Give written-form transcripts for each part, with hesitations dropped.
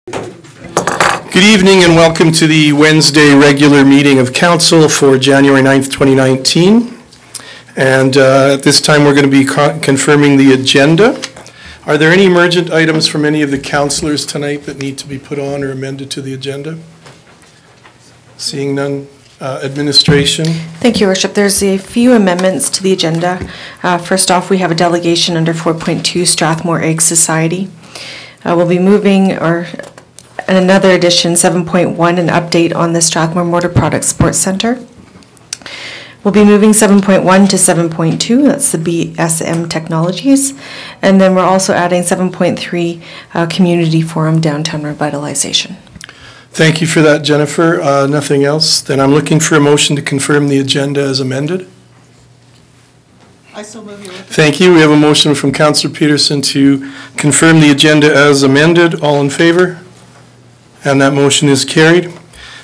Good evening and welcome to the Wednesday regular meeting of Council for January 9th, 2019. And at this time we're going to be confirming the agenda. Are there any emergent items from any of the councillors tonight that need to be put on or amended to the agenda? Seeing none. Administration. Thank you, Worship. There's a few amendments to the agenda. First off, we have a delegation under 4.2 Strathmore Egg Society. We'll be moving, or another addition, 7.1, an update on the Strathmore Motor Products Sports Centre. We'll be moving 7.1 to 7.2, that's the BSM Technologies. And then we're also adding 7.3, Community Forum Downtown Revitalization. Thank you for that, Jennifer. Nothing else? Then I'm looking for a motion to confirm the agenda as amended. I so move you. Thank you. We have a motion from Councillor Peterson to confirm the agenda as amended. All in favor? And that motion is carried.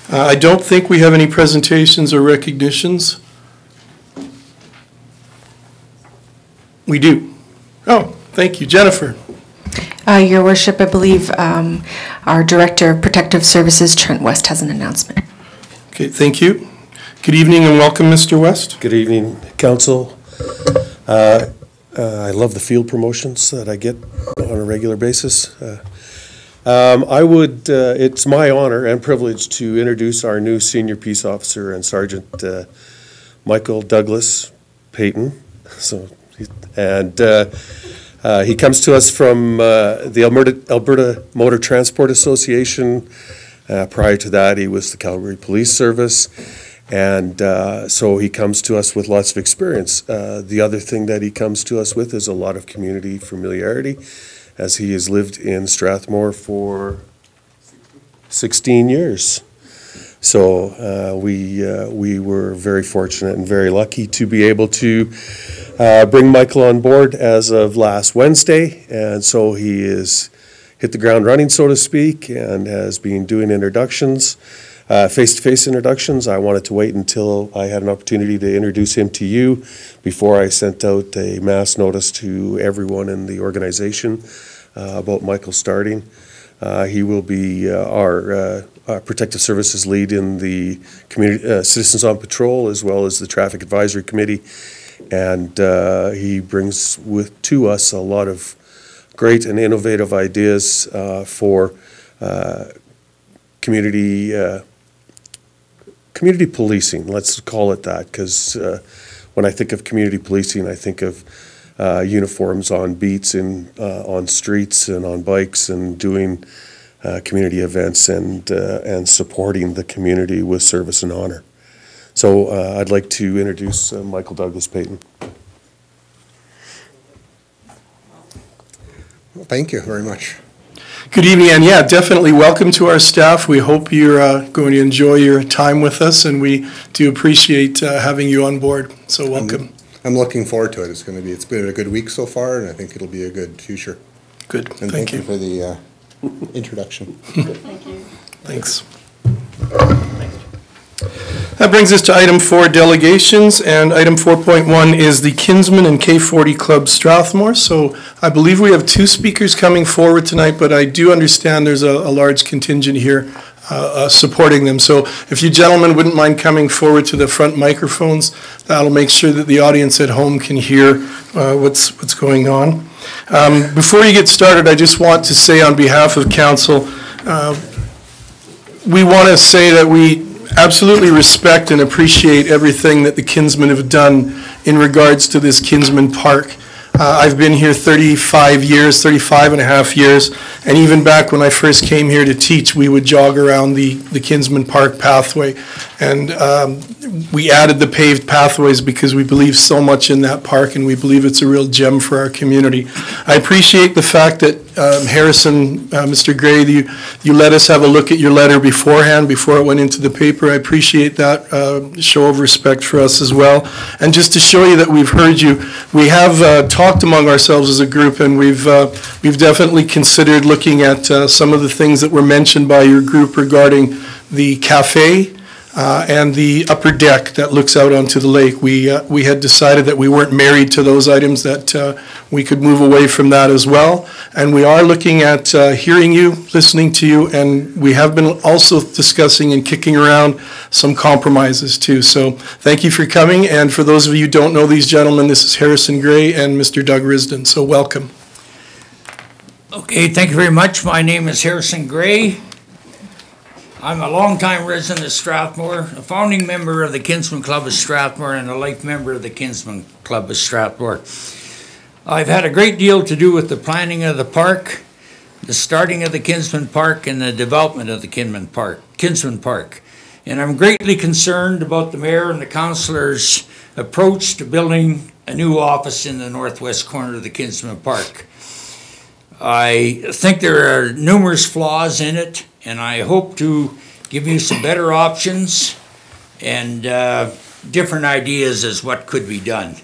I don't think we have any presentations or recognitions. We do. Oh, thank you. Jennifer. Your Worship, I believe our Director of Protective Services, Trent West, has an announcement. Okay, thank you. Good evening and welcome, Mr. West. Good evening, Council. I love the field promotions that I get on a regular basis. It's my honor and privilege to introduce our new Senior Peace Officer and Sergeant Michael Douglas Payton. He comes to us from the Alberta Motor Transport Association. Prior to that, he was the Calgary Police Service, and so he comes to us with lots of experience. The other thing that he comes to us with is a lot of community familiarity, as he has lived in Strathmore for 16 years. So we were very fortunate and very lucky to be able to bring Michael on board as of last Wednesday, and so he is hit the ground running, so to speak, and has been doing introductions, face-to-face introductions. I wanted to wait until I had an opportunity to introduce him to you before I sent out a mass notice to everyone in the organization about Michael starting. He will be our Protective Services lead in the community Citizens on Patrol, as well as the Traffic Advisory Committee. And he brings to us a lot of great and innovative ideas for community policing. Let's call it that, because when I think of community policing, I think of uniforms on beats and on streets and on bikes and doing community events and supporting the community with service and honor. So I'd like to introduce Michael Douglas Payton. Well, thank you very much. Good evening, and yeah, definitely welcome to our staff. We hope you're going to enjoy your time with us, and we do appreciate having you on board. So welcome. I'm looking forward to it. It's been a good week so far, and I think it'll be a good future. Good. And thank you for the introduction. Thank you. Thanks. That brings us to item 4, delegations, and item 4.1 is the Kinsman and K40 Club Strathmore. So I believe we have 2 speakers coming forward tonight, but I do understand there's a large contingent here supporting them. So if you gentlemen wouldn't mind coming forward to the front microphones, that'll make sure that the audience at home can hear what's going on. Before you get started, I just want to say on behalf of council, we want to say that we absolutely respect and appreciate everything that the Kinsmen have done in regards to this Kinsman Park. I've been here 35 and a half years, and even back when I first came here to teach, we would jog around the Kinsman Park pathway, and we added the paved pathways because we believe so much in that park, and we believe it's a real gem for our community. I appreciate the fact that Harrison, Mr. Gray, you let us have a look at your letter beforehand, before it went into the paper. I appreciate that show of respect for us as well. And just to show you that we've heard you, we have talked among ourselves as a group, and we've definitely considered looking at some of the things that were mentioned by your group regarding the cafe, and the upper deck that looks out onto the lake. We had decided that we weren't married to those items, that we could move away from that as well. And we are looking at hearing you, listening to you, and we have been also discussing and kicking around some compromises too. So thank you for coming, and for those of you who don't know these gentlemen, this is Harrison Gray and Mr. Doug Risden, so welcome. Okay, thank you very much. My name is Harrison Gray. I'm a longtime resident of Strathmore, a founding member of the Kinsman Club of Strathmore, and a life member of the Kinsman Club of Strathmore. I've had a great deal to do with the planning of the park, the starting of the Kinsman Park, and the development of the Kinsman Park. And I'm greatly concerned about the mayor and the councillors' approach to building a new office in the northwest corner of the Kinsman Park. I think there are numerous flaws in it, and I hope to give you some better options and different ideas as what could be done.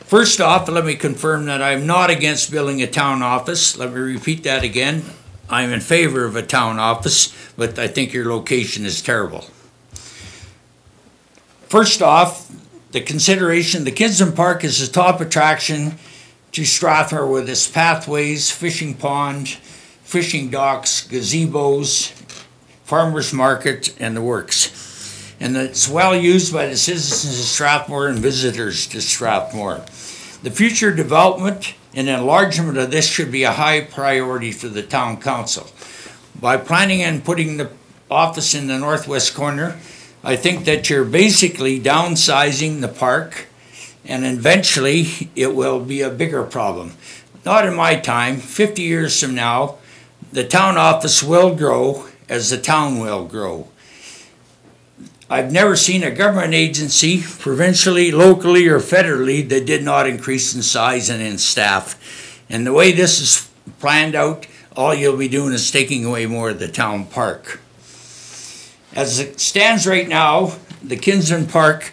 First off, let me confirm that I'm not against building a town office. Let me repeat that again. I'm in favor of a town office, but I think your location is terrible. First off, the consideration, the Kinsman Park is the top attraction to Strathmore with its pathways, fishing pond, fishing docks, gazebos, farmers market, and the works. And it's well used by the citizens of Strathmore and visitors to Strathmore. The future development and enlargement of this should be a high priority for the town council. By planning and putting the office in the northwest corner, I think that you're basically downsizing the park, and eventually it will be a bigger problem. Not in my time. 50 years from now, the town office will grow as the town will grow. I've never seen a government agency, provincially, locally, or federally, that did not increase in size and in staff. And the way this is planned out, all you'll be doing is taking away more of the town park. As it stands right now, the Kinsman Park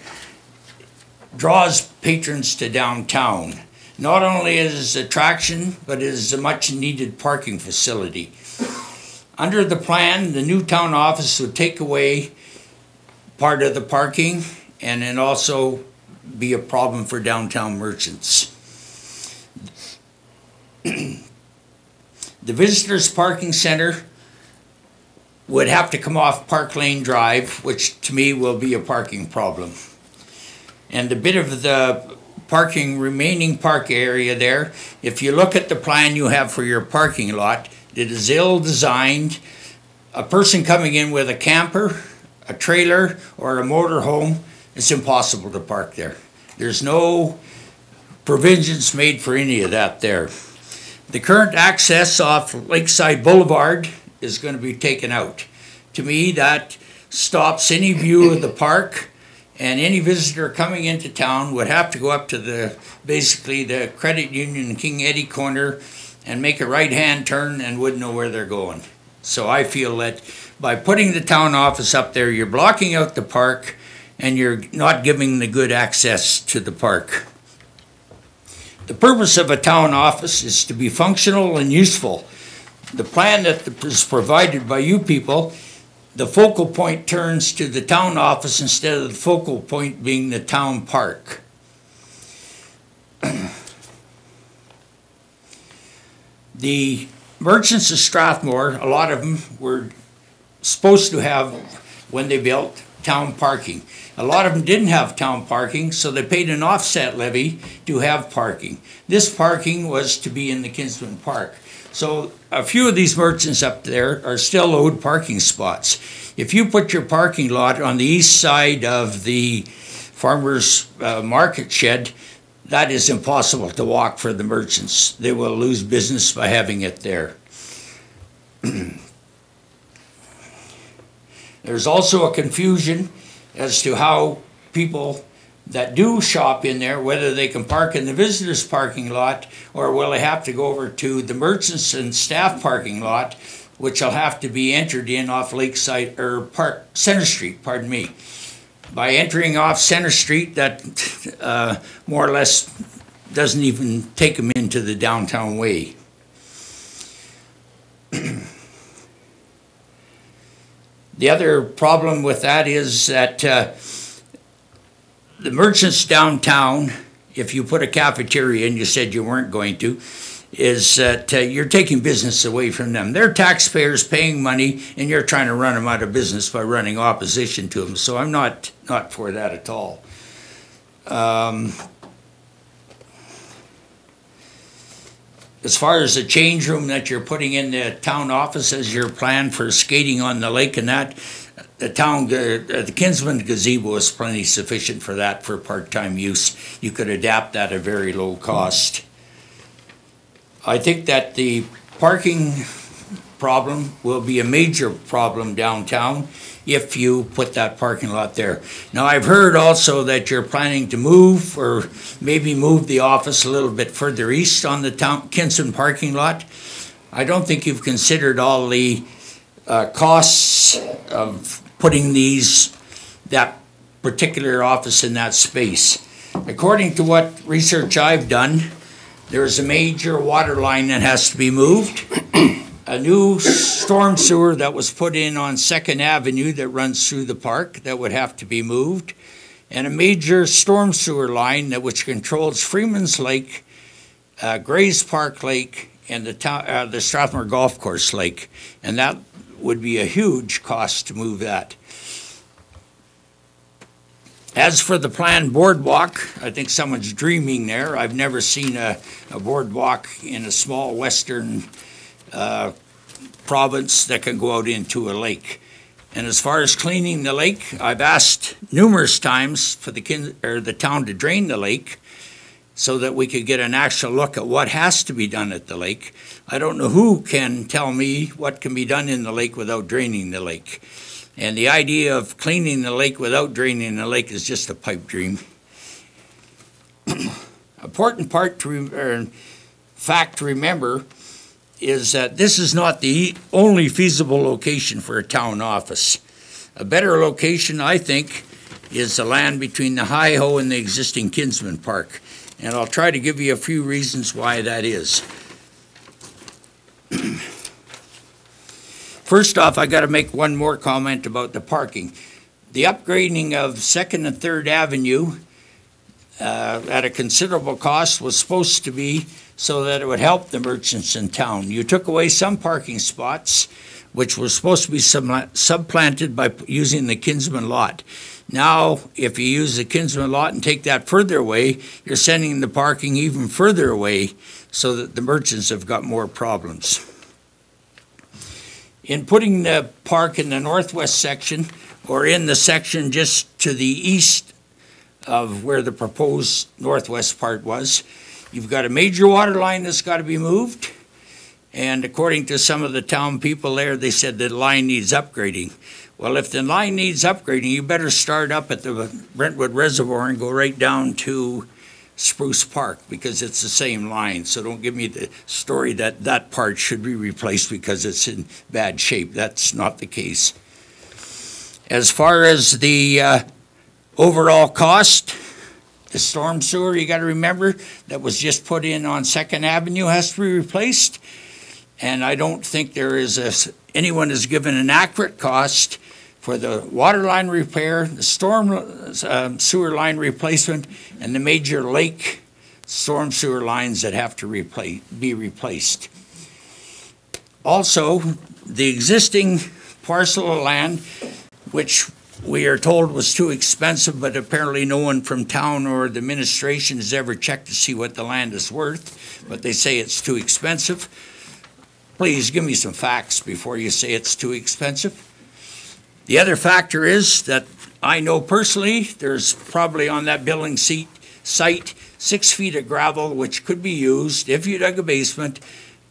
draws patrons to downtown. Not only is it an attraction, but it is a much needed parking facility. Under the plan, the new town office would take away part of the parking and then also be a problem for downtown merchants. The visitors parking center would have to come off Park Lane Drive, which to me will be a parking problem. And the bit of the remaining park area there, if you look at the plan you have for your parking lot, it is ill-designed. A person coming in with a camper, a trailer, or a motorhome, it's impossible to park there. There's no provisions made for any of that there. The current access off Lakeside Boulevard is going to be taken out. To me, that stops any view of the park, and any visitor coming into town would have to go up to basically the credit union in King Eddie corner and make a right-hand turn and wouldn't know where they're going. So I feel that by putting the town office up there, you're blocking out the park and you're not giving the good access to the park. The purpose of a town office is to be functional and useful. The plan that is provided by you people, the focal point turns to the town office instead of the focal point being the town park. The merchants of Strathmore, a lot of them were supposed to have, when they built, town parking. A lot of them didn't have town parking, so they paid an offset levy to have parking. This parking was to be in the Kinsman Park. So a few of these merchants up there are still owed parking spots. If you put your parking lot on the east side of the farmer's market shed, that is impossible to walk for the merchants. They will lose business by having it there. There's also a confusion as to how people that do shop in there, whether they can park in the visitors parking lot or will they have to go over to the merchants and staff parking lot, which will have to be entered in off Lakeside or Center Street, pardon me. By entering off Center Street, that more or less doesn't even take them into the downtown way. The other problem with that is that the merchants downtown, if you put a cafeteria in, you said you weren't going to, is that you're taking business away from them. They're taxpayers paying money, and you're trying to run them out of business by running opposition to them. So I'm not for that at all. As far as the change room that you're putting in the town office as your plan for skating on the lake and that, the Kinsman gazebo is plenty sufficient for that for part-time use. You could adapt that at very low cost. I think that the parking problem will be a major problem downtown if you put that parking lot there. Now, I've heard also that you're planning to move or maybe move the office a little bit further east on the Kinsman parking lot. I don't think you've considered all the costs of putting that particular office in that space. According to what research I've done, there's a major water line that has to be moved. A new storm sewer that was put in on 2nd Avenue that runs through the park that would have to be moved, and a major storm sewer line which controls Freeman's Lake, Grays Park Lake, and the Strathmore Golf Course Lake, and that would be a huge cost to move that. As for the planned boardwalk, I think someone's dreaming there. I've never seen a boardwalk in a small western province that can go out into a lake. And as far as cleaning the lake, I've asked numerous times for the town to drain the lake so that we could get an actual look at what has to be done at the lake. I don't know who can tell me what can be done in the lake without draining the lake. And the idea of cleaning the lake without draining the lake is just a pipe dream. Important fact to remember is that this is not the only feasible location for a town office. A better location, I think, is the land between the Hi-Ho and the existing Kinsman Park. And I'll try to give you a few reasons why that is. First off, I got to make one more comment about the parking. The upgrading of 2nd and 3rd Avenue at a considerable cost was supposed to be so that it would help the merchants in town. You took away some parking spots, which were supposed to be supplanted by using the Kinsman lot. Now, if you use the Kinsman lot and take that further away, you're sending the parking even further away so that the merchants have got more problems. In putting the park in the northwest section, or in the section just to the east of where the proposed northwest part was, you've got a major water line that's got to be moved. And according to some of the town people there, they said the line needs upgrading. Well, if the line needs upgrading, you better start up at the Brentwood Reservoir and go right down to Spruce Park, because it's the same line. So don't give me the story that that part should be replaced because it's in bad shape. That's not the case. As far as the overall cost, the storm sewer, you got to remember, that was just put in on 2nd Avenue has to be replaced. And I don't think anyone has given an accurate cost for the water line repair, the storm sewer line replacement, and the major lake storm sewer lines that have to be replaced. Also, the existing parcel of land, which we are told was too expensive, but apparently no one from town or the administration has ever checked to see what the land is worth, but they say it's too expensive. Please give me some facts before you say it's too expensive. The other factor is that I know personally there's probably on that building site 6 feet of gravel which could be used. If you dug a basement,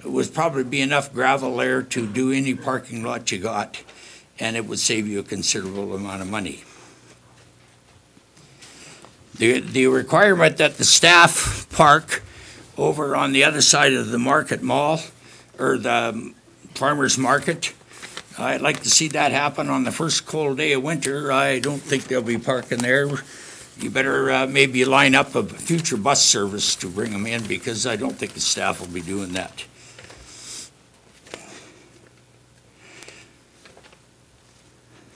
it would probably be enough gravel there to do any parking lot you got, and it would save you a considerable amount of money. The requirement that the staff park over on the other side of the market mall, or the farmer's market, I'd like to see that happen on the first cold day of winter. I don't think they'll be parking there. You better maybe line up a future bus service to bring them in, because I don't think the staff will be doing that.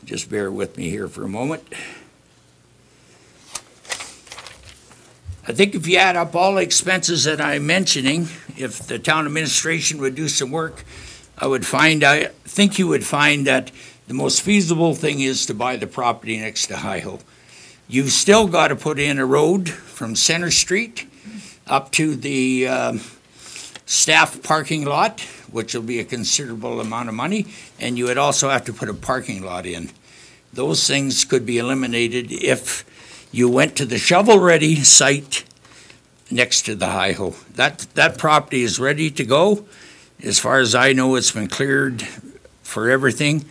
Just bear with me here for a moment. I think if you add up all the expenses that I'm mentioning, if the town administration would do some work, I think you would find that the most feasible thing is to buy the property next to Hi-Ho. You've still got to put in a road from Center Street up to the staff parking lot, which will be a considerable amount of money, and you would also have to put a parking lot in. Those things could be eliminated if you went to the shovel-ready site next to the Hi-Ho. That property is ready to go. As far as I know, it's been cleared for everything,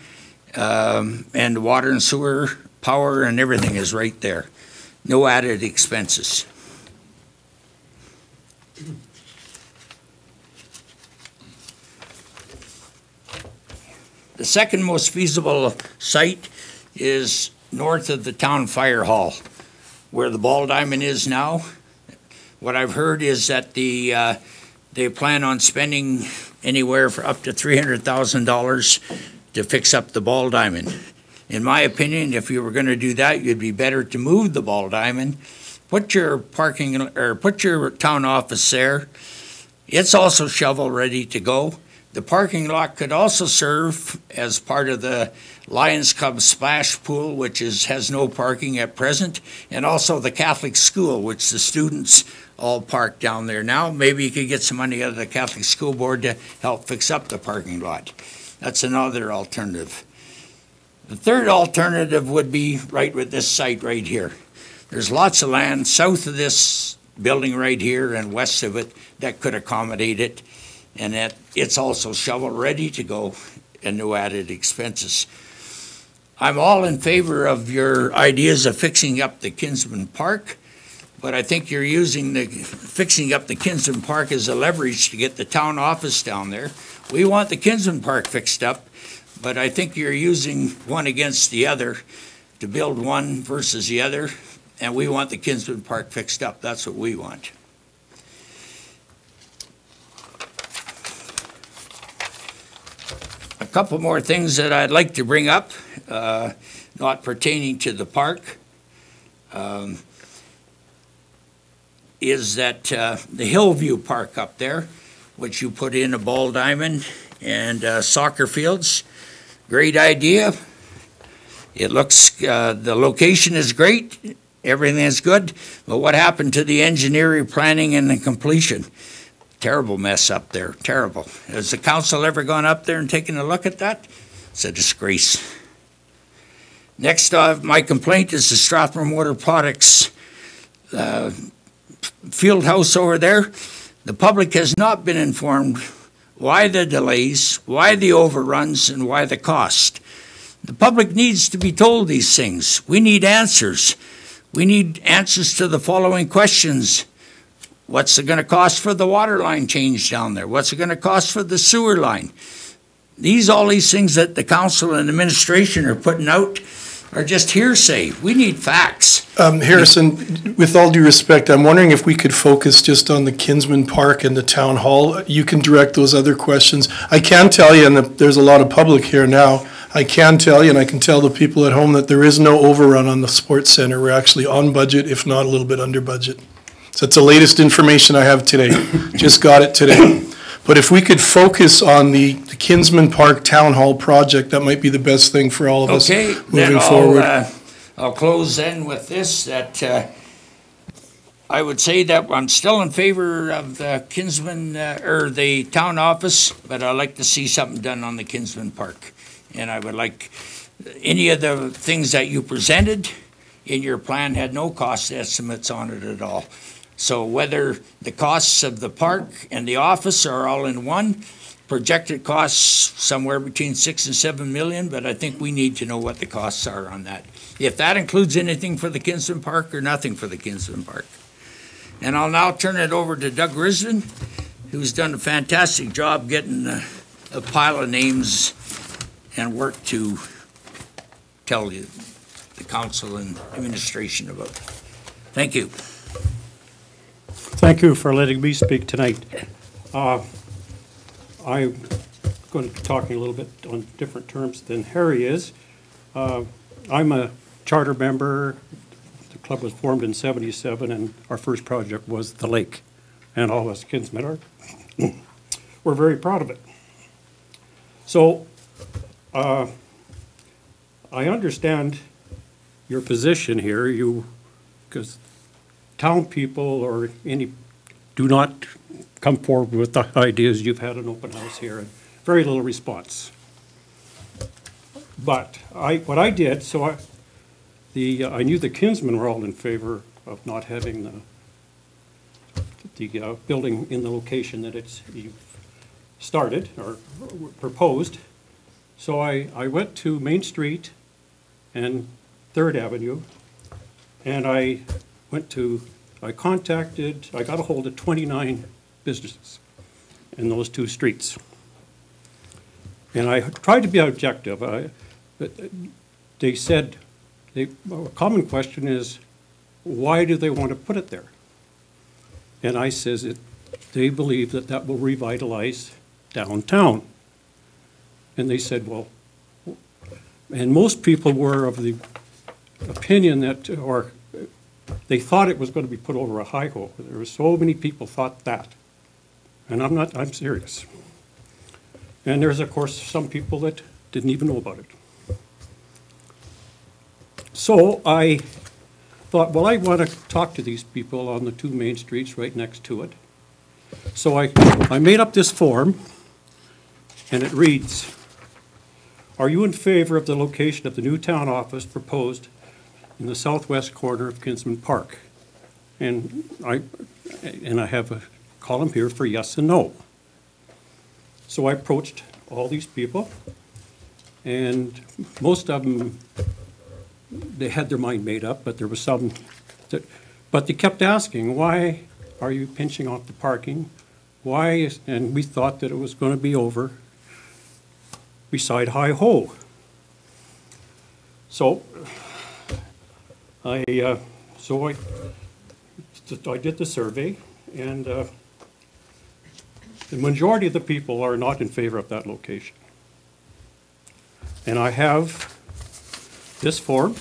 and water and sewer, power and everything is right there. No added expenses. The second most feasible site is north of the town fire hall, where the ball diamond is now. What I've heard is that they plan on spending anywhere for up to $300,000 to fix up the ball diamond. In my opinion, if you were going to do that, you'd be better to move the ball diamond, put your town office there. It's also shovel ready to go. The parking lot could also serve as part of the Lions Club splash pool, which has no parking at present, and also the Catholic school, which the students all park down there now. Maybe you could get some money out of the Catholic school board to help fix up the parking lot. That's another alternative. The third alternative would be right with this site right here. There's lots of land south of this building right here and west of it that could accommodate it, and that it's also shovel ready to go and no added expenses. I'm all in favor of your ideas of fixing up the Kinsman Park, but I think you're using fixing up the Kinsman Park as a leverage to get the town office down there. We want the Kinsman Park fixed up, but I think you're using one against the other to build one versus the other, and we want the Kinsman Park fixed up. That's what we want. A couple more things that I'd like to bring up, not pertaining to the park, is that the Hillview Park up there, which you put in a ball diamond and soccer fields, great idea. It looks, the location is great, everything is good, but what happened to the engineering, planning, and the completion? Terrible mess up there, terrible. Has the council ever gone up there and taken a look at that? It's a disgrace. Next, my complaint is the Strathmore Motor Products field house over there. The public has not been informed why the delays, why the overruns, and why the cost. The public needs to be told these things. We need answers. We need answers to the following questions. What's it going to cost for the water line change down there? What's it going to cost for the sewer line? All these things that the council and administration are putting out are just hearsay. We need facts. Harrison, with all due respect, I'm wondering if we could focus just on the Kinsman Park and the town hall. You can direct those other questions. I can tell you, and there's a lot of public here now, I can tell you, and I can tell the people at home that there is no overrun on the sports center. We're actually on budget, if not a little bit under budget. So that's the latest information I have today. Just got it today. But if we could focus on the Kinsman Park Town Hall project, that might be the best thing for all of us moving forward. I'll close then with this, that I would say that I'm still in favor of the Kinsman, or the town office, but I'd like to see something done on the Kinsman Park. And I would like any of the things that you presented in your plan had no cost estimates on it at all. So whether the costs of the park and the office are all in one, projected costs somewhere between 6 and 7 million, but I think we need to know what the costs are on that. If that includes anything for the Kinsman Park or nothing for the Kinsman Park. And I'll now turn it over to Doug Risden, who's done a fantastic job getting a pile of names and work to tell you, the council and administration about. Thank you. Thank you for letting me speak tonight. I'm going to be talking a little bit on different terms than Harry is. I'm a charter member. The club was formed in '77, and our first project was the lake. And all of us kinsmen are, we're very proud of it. So, I understand your position here, because town people or any do not come forward with the ideas. You've had an open house here and very little response. But what I did, so I knew the kinsmen were all in favor of not having the building in the location that you've started or proposed. So I went to Main Street and 3rd Avenue, and I got a hold of 29 businesses in those 2 streets. And I tried to be objective. But they said, a common question is, why do they want to put it there? And I says they believe that will revitalize downtown. And they said, well, and most people were of the opinion that, or they thought it was going to be put over a hi-ho. There were so many people thought that. And I'm serious. And there's, of course, some people that didn't even know about it. So I thought, well, I want to talk to these people on the 2 main streets right next to it. So I made up this form, and it reads, are you in favor of the location of the new town office proposed in the southwest corner of Kinsman Park? And I have a column here for yes and no. So I approached all these people, and most of them, they had their mind made up, but there was some but they kept asking, why are you pinching off the parking? And we thought that it was going to be over beside Hi-Ho. So I did the survey, and the majority of the people are not in favor of that location. And I have this form,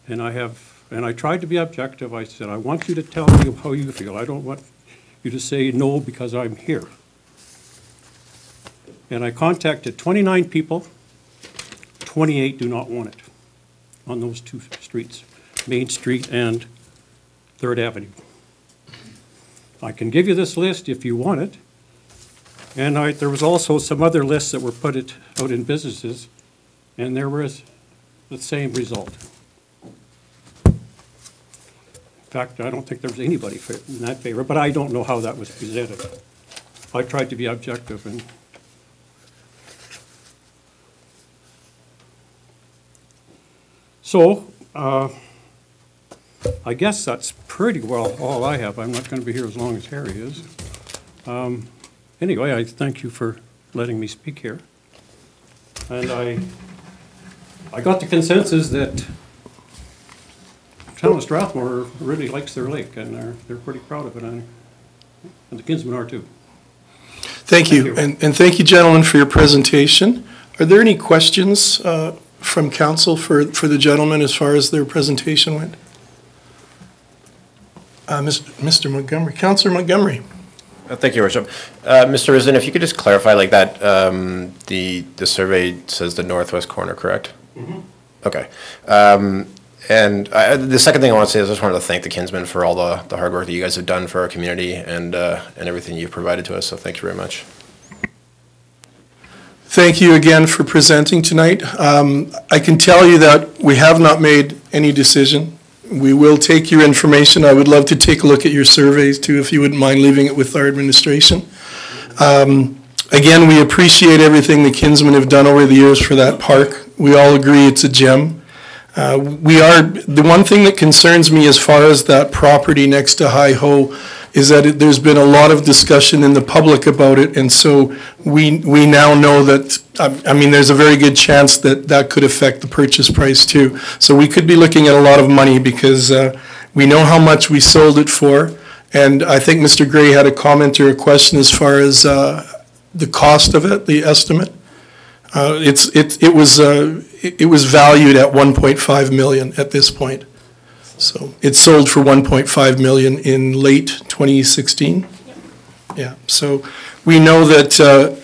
and I tried to be objective. I said, I want you to tell me how you feel. I don't want you to say no because I'm here. And I contacted 29 people. 28 do not want it on those 2 streets, Main Street and 3rd Avenue. I can give you this list if you want it. And there was also some other lists that were put out in businesses, and there was the same result. In fact, I don't think there was anybody in that favor, but I don't know how that was presented. I tried to be objective, and so I guess that's pretty well all I have. I'm not going to be here as long as Harry is. Anyway, I thank you for letting me speak here. And I got the consensus that the town of Strathmore really likes their lake, and they're pretty proud of it, and the kinsmen are too. Thank you. And thank you, gentlemen, for your presentation. Are there any questions from council for the gentlemen as far as their presentation went? Mr. Montgomery, Councillor Montgomery. Thank you, Your Worship. Mr. Risen, if you could just clarify like that, the survey says the northwest corner, correct? Mm-hmm. Okay. And the second thing I want to say is I just wanted to thank the kinsmen for all the hard work that you guys have done for our community and everything you've provided to us, so thank you very much. Thank you again for presenting tonight. I can tell you that we have not made any decision. We will take your information. I would love to take a look at your surveys too, if you wouldn't mind leaving it with our administration. Again, we appreciate everything the kinsmen have done over the years for that park. We all agree it's a gem. The one thing that concerns me as far as that property next to Hi-Ho is that there's been a lot of discussion in the public about it, and so we now know that, I mean, there's a very good chance that that could affect the purchase price too. So we could be looking at a lot of money because we know how much we sold it for, and I think Mr. Gray had a comment or a question as far as the cost of it, the estimate. it was valued at 1.5 million at this point. So it sold for 1.5 million in late 2016. Yeah, so we know that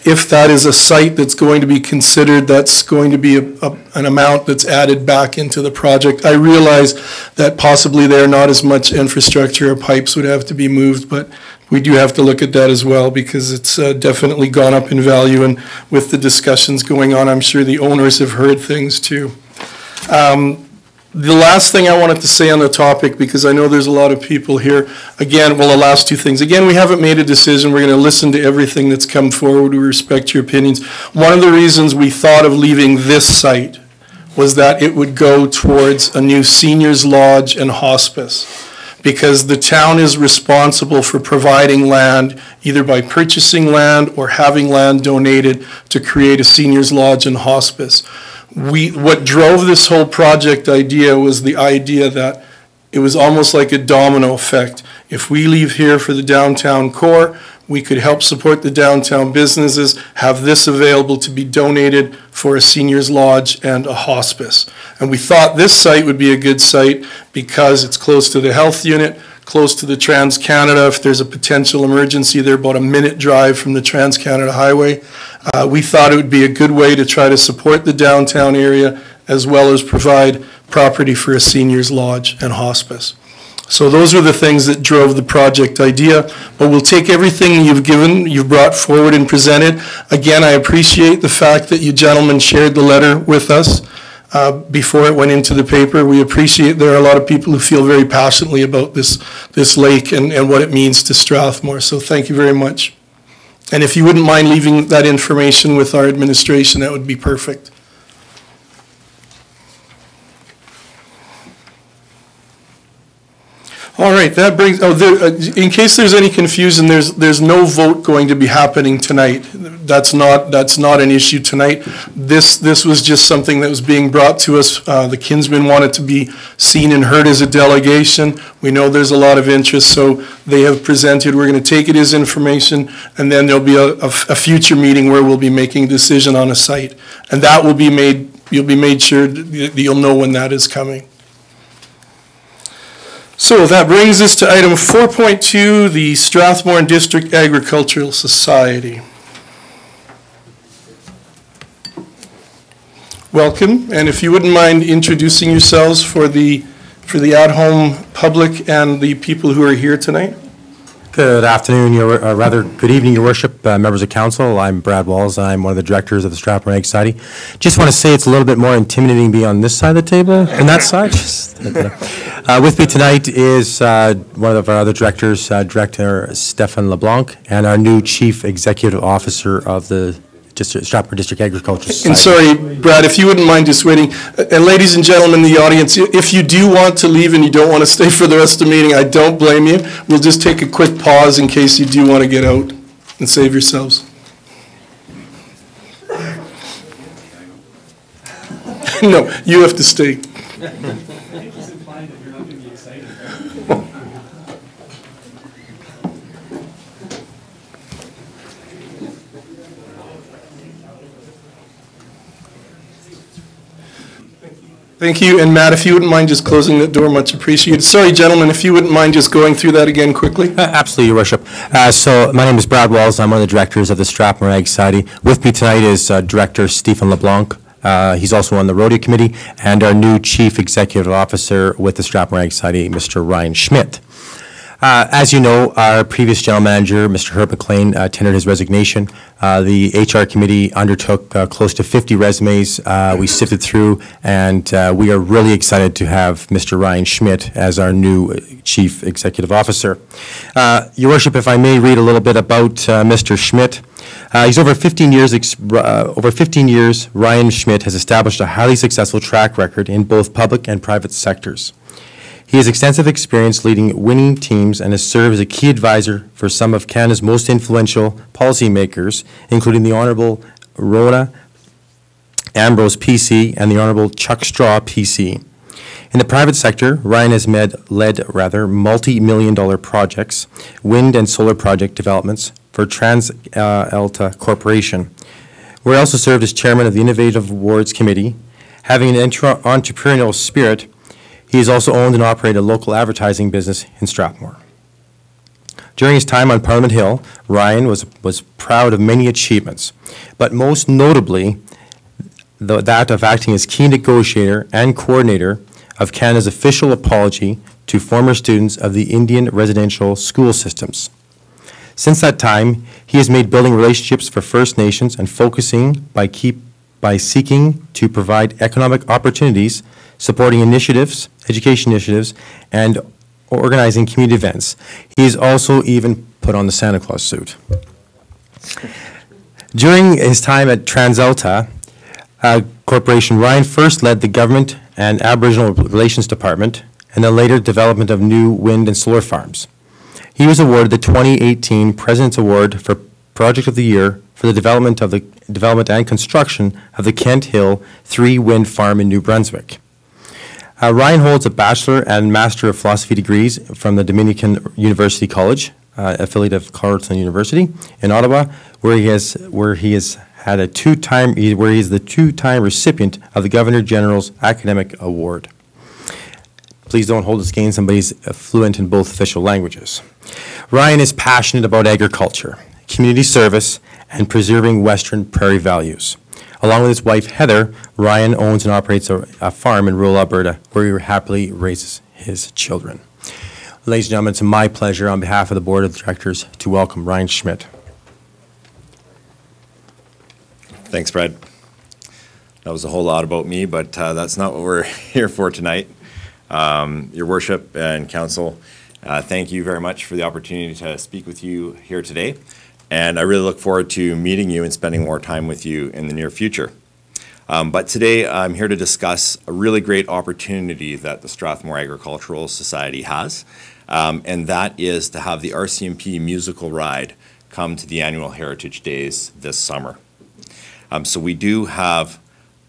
if that is a site that's going to be considered, that's going to be an amount that's added back into the project. I realize that possibly there not as much infrastructure or pipes would have to be moved, but we do have to look at that as well because it's definitely gone up in value, and with the discussions going on, I'm sure the owners have heard things too. The last thing I wanted to say on the topic, because I know there's a lot of people here, again, well, the last two things. Again, we haven't made a decision. We're going to listen to everything that's come forward. We respect your opinions. One of the reasons we thought of leaving this site was that it would go towards a new seniors lodge and hospice, because the town is responsible for providing land, either by purchasing land or having land donated to create a seniors lodge and hospice. What drove this whole project idea was the idea that it was almost like a domino effect. If we leave here for the downtown core, we could help support the downtown businesses, have this available to be donated for a seniors lodge and a hospice. And we thought this site would be a good site because it's close to the health unit, close to the Trans-Canada. If there's a potential emergency, they're about a minute drive from the Trans-Canada Highway. We thought it would be a good way to try to support the downtown area as well as provide property for a seniors lodge and hospice. So those are the things that drove the project idea, but we'll take everything you've brought forward and presented. Again, I appreciate the fact that you gentlemen shared the letter with us before it went into the paper. We appreciate there are a lot of people who feel very passionately about this lake and what it means to Strathmore, so thank you very much. And if you wouldn't mind leaving that information with our administration, that would be perfect. All right, that brings, in case there's any confusion, there's no vote going to be happening tonight. That's not an issue tonight. This was just something that was being brought to us. The kinsmen wanted to be seen and heard as a delegation. We know there's a lot of interest, so they have presented. We're going to take it as information, and then there'll be a future meeting where we'll be making a decision on a site. And that will be made, you'll be made sure that you'll know when that is coming. So that brings us to item 4.2, the Strathmore District Agricultural Society. Welcome, and if you wouldn't mind introducing yourselves for the at-home public and the people who are here tonight. Good afternoon, rather good evening, Your Worship, members of council. I'm Brad Walls. I'm one of the directors of the Strathmore Ag Society. Just want to say it's a little bit more intimidating being on this side of the table than that side. With me tonight is one of our other directors, Director Stephen LeBlanc, and our new Chief Executive Officer of the Strathmore District Agriculture Society. And sorry, Brad, if you wouldn't mind just waiting. And ladies and gentlemen in the audience, if you do want to leave and you don't want to stay for the rest of the meeting, I don't blame you. We'll just take a quick pause in case you do want to get out and save yourselves. No, you have to stay. Thank you, and Matt, if you wouldn't mind just closing that door, much appreciated. Sorry, gentlemen, if you wouldn't mind just going through that again quickly. Absolutely, Your Worship. So my name is Brad Walls. I'm one of the directors of the Strathmore Ag Society. With me tonight is Director Stephen LeBlanc. He's also on the Rodeo Committee, and our new Chief Executive Officer with the Strathmore Ag Society, Mr. Ryan Schmidt. As you know, our previous general manager, Mr. Herb McLean, tendered his resignation. The HR committee undertook close to 50 resumes. We sifted through, and we are really excited to have Mr. Ryan Schmidt as our new Chief Executive Officer. Your Worship, if I may read a little bit about Mr. Schmidt. He's over 15 years, Ryan Schmidt has established a highly successful track record in both public and private sectors. He has extensive experience leading winning teams and has served as a key advisor for some of Canada's most influential policymakers, including the Honourable Rona Ambrose PC and the Honourable Chuck Straw PC. In the private sector, Ryan has led multi-million-dollar projects, wind and solar project developments for TransAlta Corporation, where he also served as chairman of the Innovative Awards Committee Having an entrepreneurial spirit, he has also owned and operated a local advertising business in Strathmore. During his time on Parliament Hill, Ryan was proud of many achievements, but most notably that of acting as key negotiator and coordinator of Canada's official apology to former students of the Indian residential school systems. Since that time, he has made building relationships for First Nations and focusing by seeking to provide economic opportunities, supporting initiatives, education initiatives, and organizing community events. He has also even put on the Santa Claus suit. During his time at TransAlta Corporation, Ryan first led the Government and Aboriginal Relations Department and then later development of new wind and solar farms. He was awarded the 2018 President's Award for Project of the Year for the development and construction of the Kent Hill 3 wind farm in New Brunswick. Ryan holds a Bachelor and Master of Philosophy degrees from the Dominican University College, affiliate of Carleton University in Ottawa, where he is the two-time recipient of the Governor General's Academic Award. Please don't hold this against somebody who's fluent in both official languages. Ryan is passionate about agriculture, community service, and preserving Western prairie values. Along with his wife, Heather, Ryan owns and operates a farm in rural Alberta where he happily raises his children. Ladies and gentlemen, it's my pleasure on behalf of the Board of Directors to welcome Ryan Schmidt. Thanks, Brad. That was a whole lot about me, but that's not what we're here for tonight. Your Worship and Council, thank you very much for the opportunity to speak with you here today. And I really look forward to meeting you and spending more time with you in the near future. But today I'm here to discuss a really great opportunity that the Strathmore Agricultural Society has, and that is to have the RCMP musical ride come to the annual Heritage Days this summer. So we do have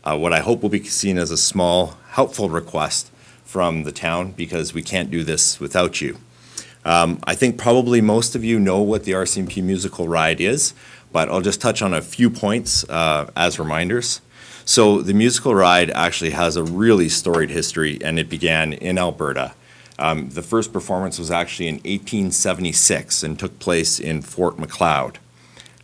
what I hope will be seen as a small, helpful request from the town, because we can't do this without you. I think probably most of you know what the RCMP musical ride is, but I'll just touch on a few points as reminders. So the musical ride actually has a really storied history, and it began in Alberta. The first performance was actually in 1876 and took place in Fort Macleod.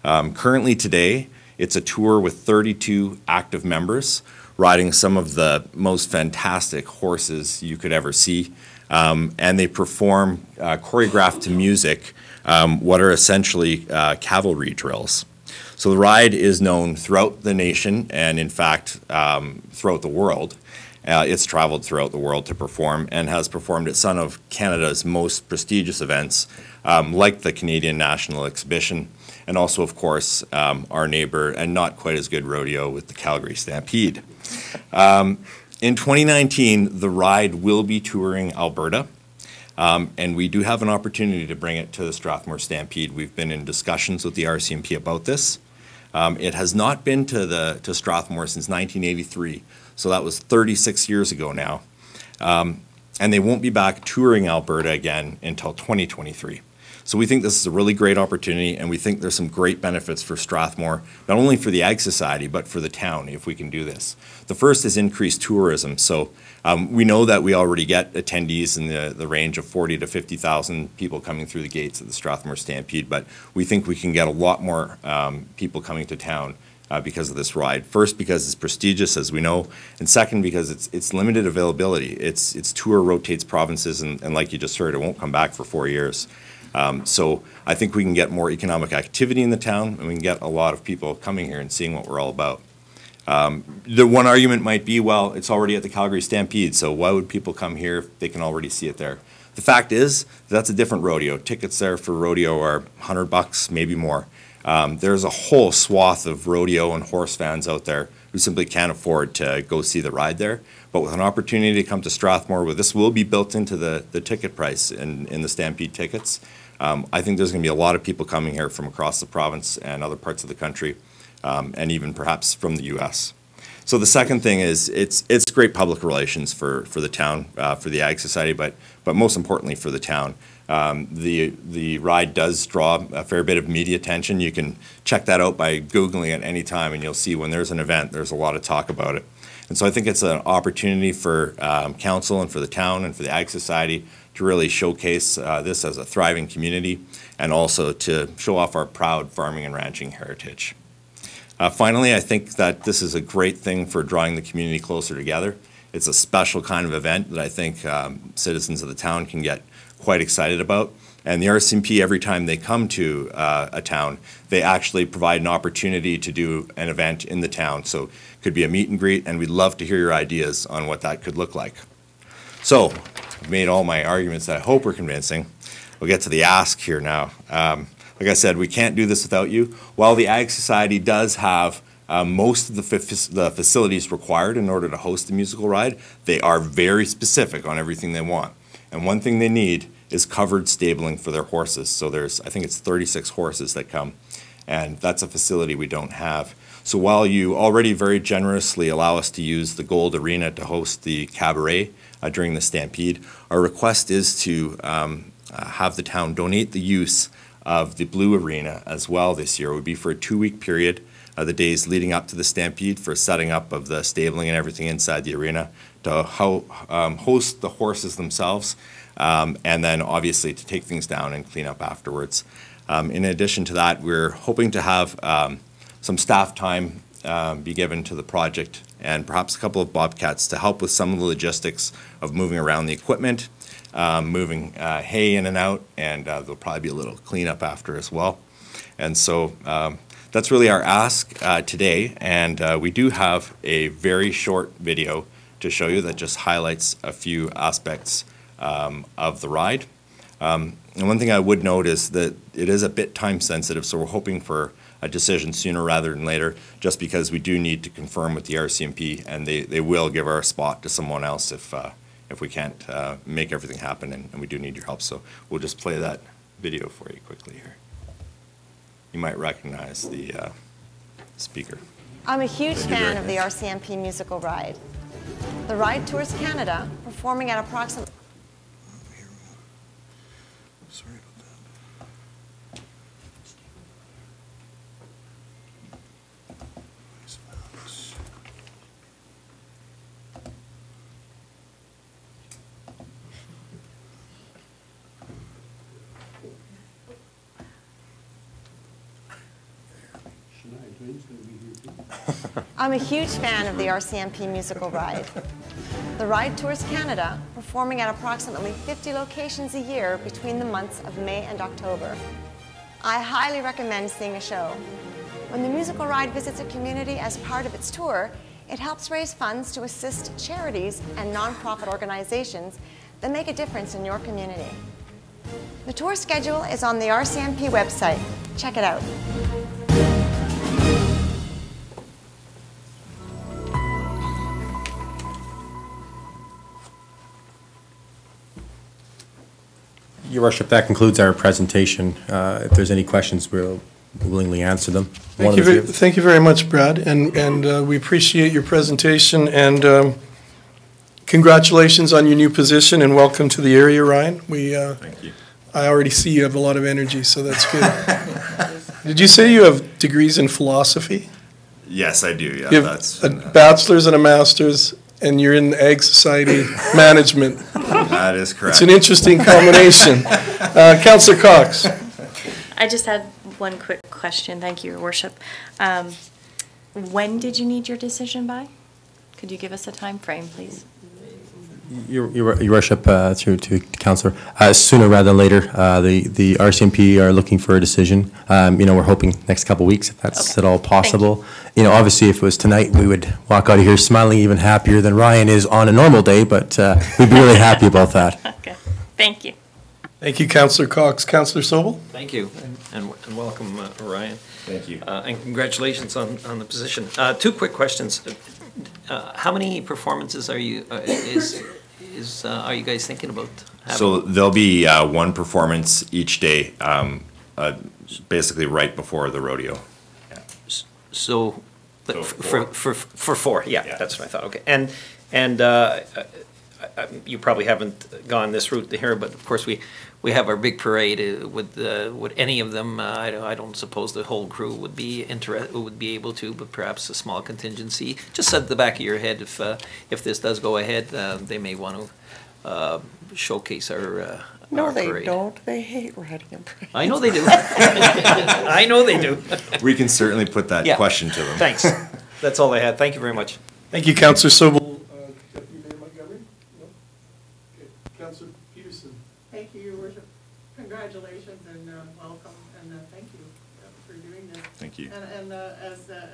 Currently today, it's a tour with 32 active members riding some of the most fantastic horses you could ever see. And they perform choreographed to music what are essentially cavalry drills. So the ride is known throughout the nation and, in fact, throughout the world. It's traveled throughout the world to perform and has performed at some of Canada's most prestigious events, like the Canadian National Exhibition, and also, of course, our neighbor and not quite as good rodeo with the Calgary Stampede. In 2019, the ride will be touring Alberta, and we do have an opportunity to bring it to the Strathmore Stampede. We've been in discussions with the RCMP about this. It has not been to Strathmore since 1983, so that was 36 years ago now. And they won't be back touring Alberta again until 2023. So we think this is a really great opportunity, and we think there's some great benefits for Strathmore, not only for the Ag Society, but for the town if we can do this. The first is increased tourism. So we know that we already get attendees in the range of 40 to 50,000 people coming through the gates of the Strathmore Stampede, but we think we can get a lot more people coming to town because of this ride. First, because it's prestigious, as we know, and second, because it's limited availability. Its tour rotates provinces, and like you just heard, it won't come back for 4 years. So I think we can get more economic activity in the town, and we can get a lot of people coming here and seeing what we're all about. The one argument might be, well, it's already at the Calgary Stampede, so why would people come here if they can already see it there? The fact is, that's a different rodeo. Tickets there for rodeo are $100, maybe more. There's a whole swath of rodeo and horse fans out there who simply can't afford to go see the ride there. But with an opportunity to come to Strathmore, where this will be built into the ticket price in the Stampede tickets, I think there's going to be a lot of people coming here from across the province and other parts of the country, and even perhaps from the U.S. So the second thing is it's great public relations for the town, for the Ag Society, but most importantly for the town. The ride does draw a fair bit of media attention. You can check that out by Googling at any time, and you'll see when there's an event, there's a lot of talk about it. And so I think it's an opportunity for council and for the town and for the Ag Society to really showcase this as a thriving community and also to show off our proud farming and ranching heritage. Finally, I think that this is a great thing for drawing the community closer together. It's a special kind of event that I think citizens of the town can get quite excited about. And the RCMP, every time they come to a town, they actually provide an opportunity to do an event in the town. So it could be a meet and greet, and we'd love to hear your ideas on what that could look like. So I've made all my arguments that I hope are convincing. We'll get to the ask here now. Like I said, we can't do this without you. While the Ag Society does have most of the facilities required in order to host the musical ride, they are very specific on everything they want. And one thing they need is covered stabling for their horses. So there's, I think it's 36 horses that come, and that's a facility we don't have. So while you already very generously allow us to use the Gold Arena to host the cabaret during the Stampede, our request is to have the town donate the use of the Blue Arena as well this year. It would be for a 2-week period, the days leading up to the Stampede, for setting up of the stabling and everything inside the arena, to host the horses themselves, and then obviously to take things down and clean up afterwards. In addition to that, we're hoping to have some staff time be given to the project and perhaps a couple of bobcats to help with some of the logistics of moving around the equipment, moving hay in and out, and there'll probably be a little cleanup after as well. And so that's really our ask today, and we do have a very short video to show you that just highlights a few aspects of the ride. And one thing I would note is that it is a bit time sensitive, so we're hoping for a decision sooner rather than later, just because we do need to confirm with the RCMP, and they will give our spot to someone else if we can't make everything happen, and we do need your help. So we'll just play that video for you quickly here. You might recognize the speaker. I'm a huge fan of the RCMP musical ride. The ride tours Canada, performing at approximately... Sorry about that. I'm a huge fan of the RCMP musical ride. The ride tours Canada, performing at approximately 50 locations a year between the months of May and October. I highly recommend seeing a show. When the musical ride visits a community as part of its tour, it helps raise funds to assist charities and nonprofit organizations that make a difference in your community. The tour schedule is on the RCMP website. Check it out. Your Worship, that concludes our presentation. If there's any questions, we'll willingly answer them. Thank you very much, Brad, and we appreciate your presentation, and congratulations on your new position, and welcome to the area, Ryan. Thank you. I already see you have a lot of energy, so that's good. Did you say you have degrees in philosophy? Yes, I do, yeah. You have a bachelor's and a master's, and you're in the Ag Society management. That is correct. It's an interesting combination. Councillor Cox. I just had one quick question. Thank you, Your Worship. When did you need your decision by? Could you give us a time frame, please? Your Worship, through to Councillor, sooner rather than later. The RCMP are looking for a decision. We're hoping next couple of weeks, if that's at all possible. Obviously, if it was tonight, we would walk out of here smiling even happier than Ryan is on a normal day, but we'd be really happy about that. Okay, thank you. Thank you, Councillor Cox. Councillor Sobel? Thank you, and welcome, Ryan. Thank you. And congratulations on the position. Two quick questions. How many performances are you are you guys thinking about having? So there'll be one performance each day, basically right before the rodeo. Yeah. So for four, yeah, that's what I thought. Okay, and you probably haven't gone this route here, but of course we have our big parade. Would any of them? I don't suppose the whole crew would be able to, but perhaps a small contingency. Just at the back of your head, if this does go ahead, they may want to showcase our. No, our they parade. don't. They hate riding a parade. I know they do. I know they do. We can certainly put that Yeah. question to them. Thanks. That's all I had. Thank you very much. Thank you, Councillor Sobel. Deputy Mayor Montgomery? No? Okay. Councillor Peterson? Thank you, Your Worship. Congratulations and welcome, and thank you for doing this. Thank you. And as the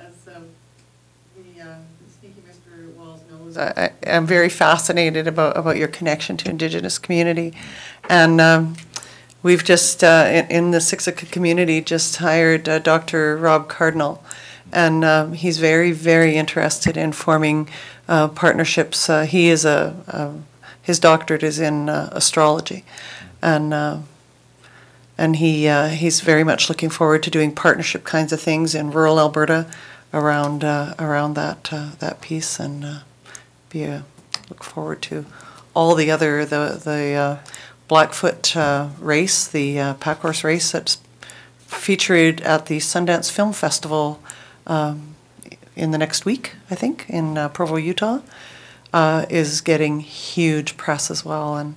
sneaky Mr. Walls knows, I'm very fascinated about your connection to Indigenous community. And we've just, in the Siksika community, just hired Dr. Rob Cardinal. And he's very, very interested in forming partnerships. He is his doctorate is in astrology. And he's very much looking forward to doing partnership kinds of things in rural Alberta around that piece, and look forward to all the other the Blackfoot race, the pack horse race that's featured at the Sundance Film Festival in the next week, I think, in Provo, Utah, is getting huge press as well, and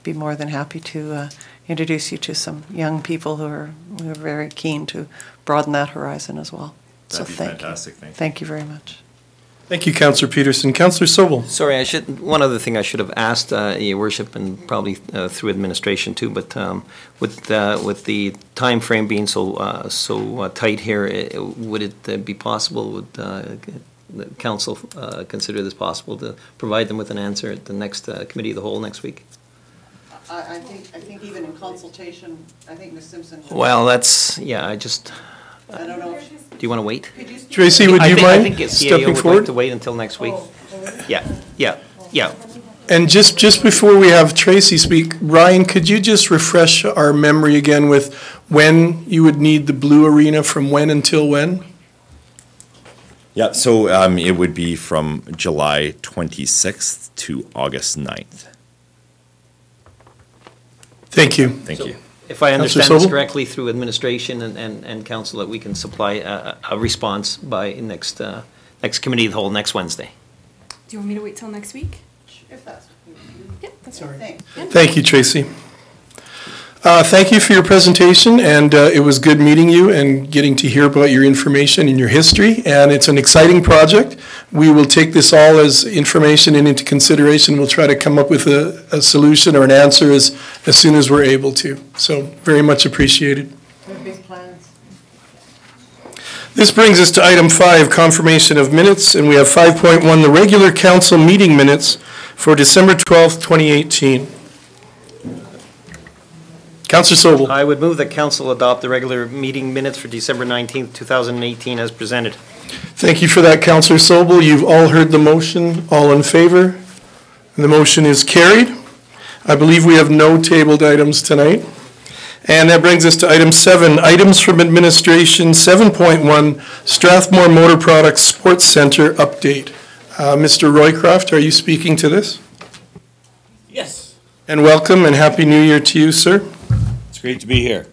be more than happy to introduce you to some young people who are very keen to broaden that horizon as well. That'd be fantastic. Thank you. Thank you very much. Thank you, Councillor Peterson. Councillor Sobel? Sorry, one other thing I should have asked, Your Worship, and probably through administration too, but with the time frame being so tight here, would it be possible, would the council consider this possible to provide them with an answer at the next committee of the whole next week? I think even in consultation, I think Ms. Simpson. Well, that's, yeah, I don't know. Do you want to wait? Tracy, would you I think mind CAO stepping would forward? like to wait until next week. Yeah. And just before we have Tracy speak, Ryan, could you just refresh our memory again with when you would need the blue arena, from when until when? Yeah, so it would be from July 26th to August 9th. Thank you. Thank you. If I understand Councillor this Sobel? correctly through administration and council, that we can supply a response by next committee of the whole next Wednesday. Do you want me to wait till next week? If that's. Yeah, that's fine. Thank you, Tracy. Thank you for your presentation, and it was good meeting you and getting to hear about your information and your history, and it's an exciting project. We will take this all as information and into consideration. We'll try to come up with a solution or an answer as soon as we're able to. So very much appreciated. We have big plans. This brings us to item 5, confirmation of minutes, and we have 5.1, the regular council meeting minutes for December 12th, 2018. Councillor Sobel. I would move that council adopt the regular meeting minutes for December 19th, 2018 as presented. Thank you for that, Councillor Sobel. You've all heard the motion. All in favor? The motion is carried. I believe we have no tabled items tonight. And that brings us to item 7, items from administration. 7.1, Strathmore Motor Products Sports Center update. Mr. Roycroft, are you speaking to this? Yes. And welcome and Happy New Year to you, sir. It's great to be here.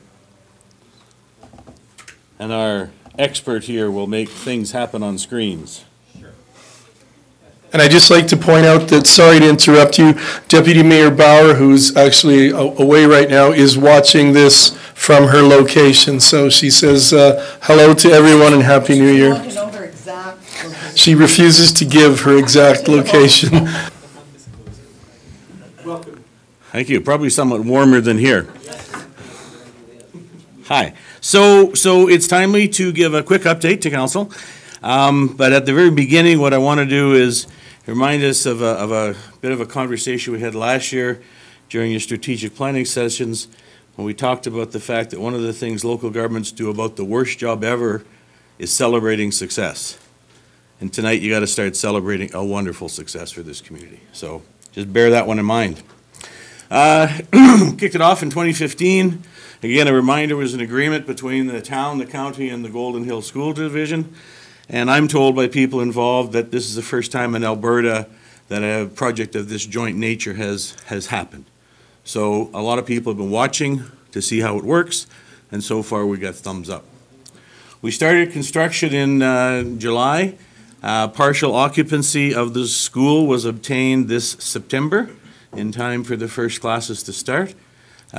And our expert here will make things happen on screens. And I'd just like to point out that, sorry to interrupt you, Deputy Mayor Bauer, who's actually away right now, is watching this from her location. So she says hello to everyone and Happy New Year. Want to know her exact location. She refuses to give her exact location. Thank you. Probably somewhat warmer than here. Hi. So it's timely to give a quick update to council. But at the very beginning, what I want to do is remind us of a bit of a conversation we had last year during your strategic planning sessions, when we talked about the fact that one of the things local governments do about the worst job ever is celebrating success. And tonight you got to start celebrating a wonderful success for this community. So just bear that one in mind. Kicked it off in 2015. Again, a reminder, was an agreement between the town, the county, and the Golden Hill School Division. And I'm told by people involved that this is the first time in Alberta that a project of this joint nature has happened. So a lot of people have been watching to see how it works, and so far we got thumbs up. We started construction in July. Partial occupancy of the school was obtained this September in time for the first classes to start.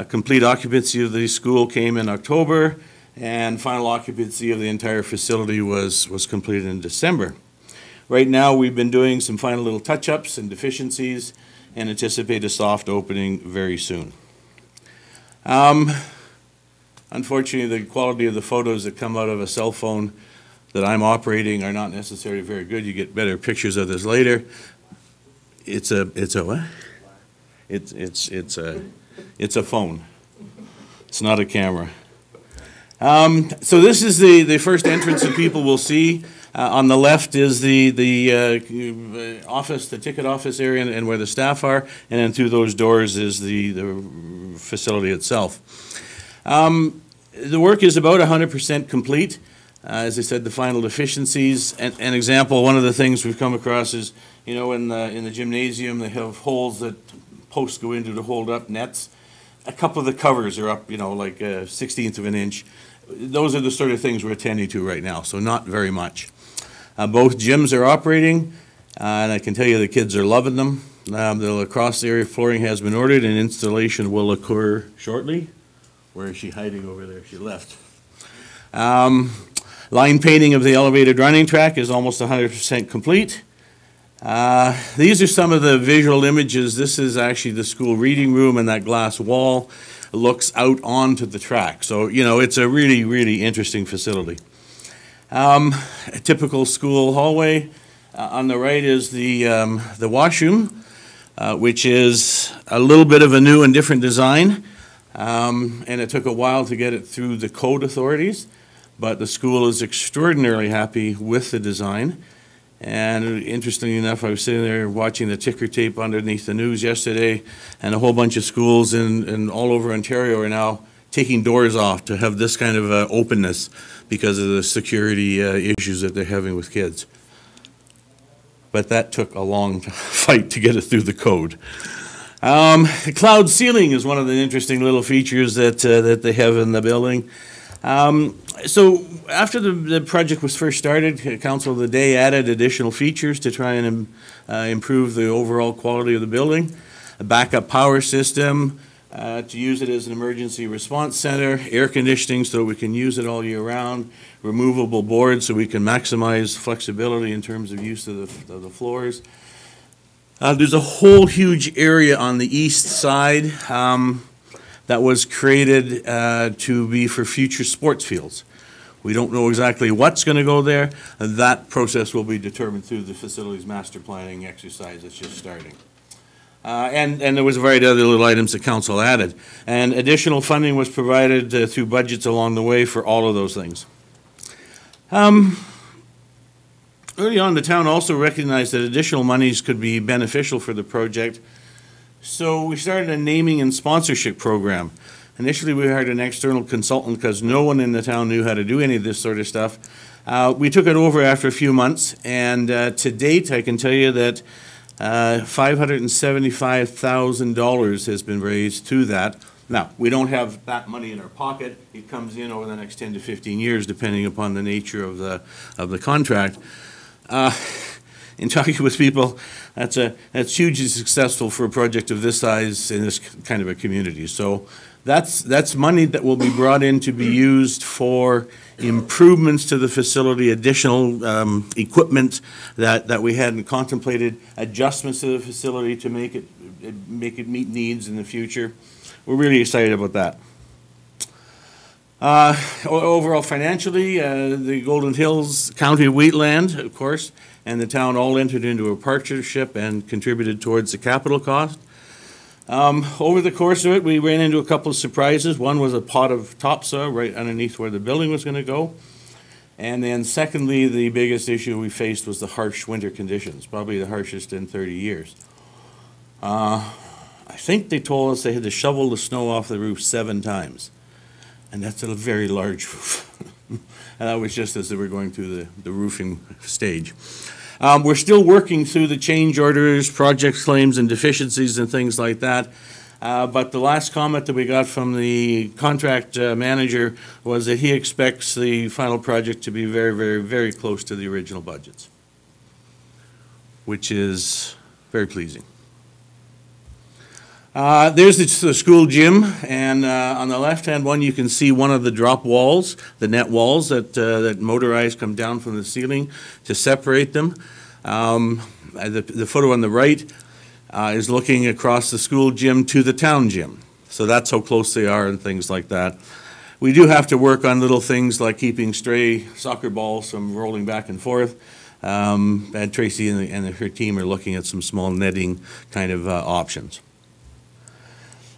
Complete occupancy of the school came in October, and final occupancy of the entire facility was completed in December. Right now, we've been doing some final little touch-ups and deficiencies and anticipate a soft opening very soon. Unfortunately, the quality of the photos that come out of a cell phone that I'm operating are not necessarily very good. You get better pictures of this later. It's a what? It's a phone. It's not a camera. So this is the first entrance that people will see. On the left is the office, the ticket office area, and where the staff are, and then through those doors is the facility itself. The work is about 100% complete. As I said, the final deficiencies. An example, one of the things we've come across is, you know, in the gymnasium, they have holes that posts go into to hold up nets. A couple of the covers are up, you know, like a 1/16 of an inch. Those are the sort of things we're attending to right now, so not very much. Both gyms are operating, and I can tell you the kids are loving them. The lacrosse area flooring has been ordered, and installation will occur shortly. Where is she hiding over there? She left. Line painting of the elevated running track is almost 100% complete. These are some of the visual images. This is actually the school reading room, and that glass wall looks out onto the track. So, you know, it's a really, really interesting facility. A typical school hallway. On the right is the washroom, which is a little bit of a new and different design. And it took a while to get it through the code authorities, but the school is extraordinarily happy with the design. And interestingly enough, I was sitting there watching the ticker tape underneath the news yesterday, and a whole bunch of schools in all over Ontario are now taking doors off to have this kind of openness because of the security issues that they're having with kids. But that took a long fight to get it through the code. The cloud ceiling is one of the interesting little features that they have in the building. So after the project was first started, Council of the Day added additional features to try and improve the overall quality of the building. A backup power system to use it as an emergency response center, air conditioning so we can use it all year round, removable boards so we can maximize flexibility in terms of use of the floors. There's a whole huge area on the east side that was created to be for future sports fields. We don't know exactly what's going to go there. That process will be determined through the facilities master planning exercise that's just starting. And there was a variety of other little items that council added. And additional funding was provided through budgets along the way for all of those things. Early on, the town also recognized that additional monies could be beneficial for the project. So we started a naming and sponsorship program. Initially, we hired an external consultant because no one in the town knew how to do any of this sort of stuff. We took it over after a few months, and to date, I can tell you that $575,000 has been raised to that. Now, we don't have that money in our pocket. It comes in over the next 10 to 15 years, depending upon the nature of the contract. In talking with people, that's hugely successful for a project of this size in this kind of a community. So that's money that will be brought in to be used for improvements to the facility, additional equipment that we hadn't contemplated, adjustments to the facility to make it meet needs in the future. We're really excited about that. Overall financially, the Golden Hills County of Wheatland, of course, and the town all entered into a partnership and contributed towards the capital cost. Over the course of it, we ran into a couple of surprises. One was a pot of topsoil right underneath where the building was going to go. And then secondly, the biggest issue we faced was the harsh winter conditions, probably the harshest in 30 years. I think they told us they had to shovel the snow off the roof 7 times. And that's a very large roof. And that was just as they were going through the roofing stage. We're still working through the change orders, project claims and deficiencies and things like that. But the last comment that we got from the contract manager was that he expects the final project to be very, very, very close to the original budgets, which is very pleasing. There's the school gym, and on the left-hand one, you can see one of the drop walls, the net walls that motorized come down from the ceiling to separate them. The photo on the right is looking across the school gym to the town gym. So that's how close they are and things like that. We do have to work on little things like keeping stray soccer balls from rolling back and forth. And Tracy and her team are looking at some small netting kind of options.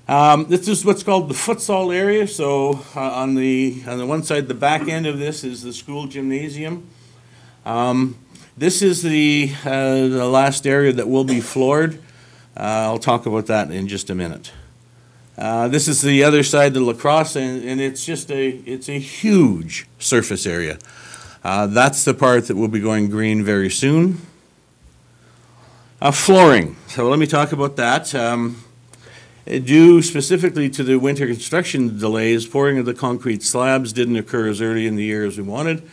This is what's called the futsal area. So on the one side, the back end of this is the school gymnasium. This is the last area that will be floored. I'll talk about that in just a minute. This is the other side, the lacrosse, and it's just it's a huge surface area. That's the part that will be going green very soon. Flooring. So let me talk about that. Due specifically to the winter construction delays, pouring of the concrete slabs didn't occur as early in the year as we wanted,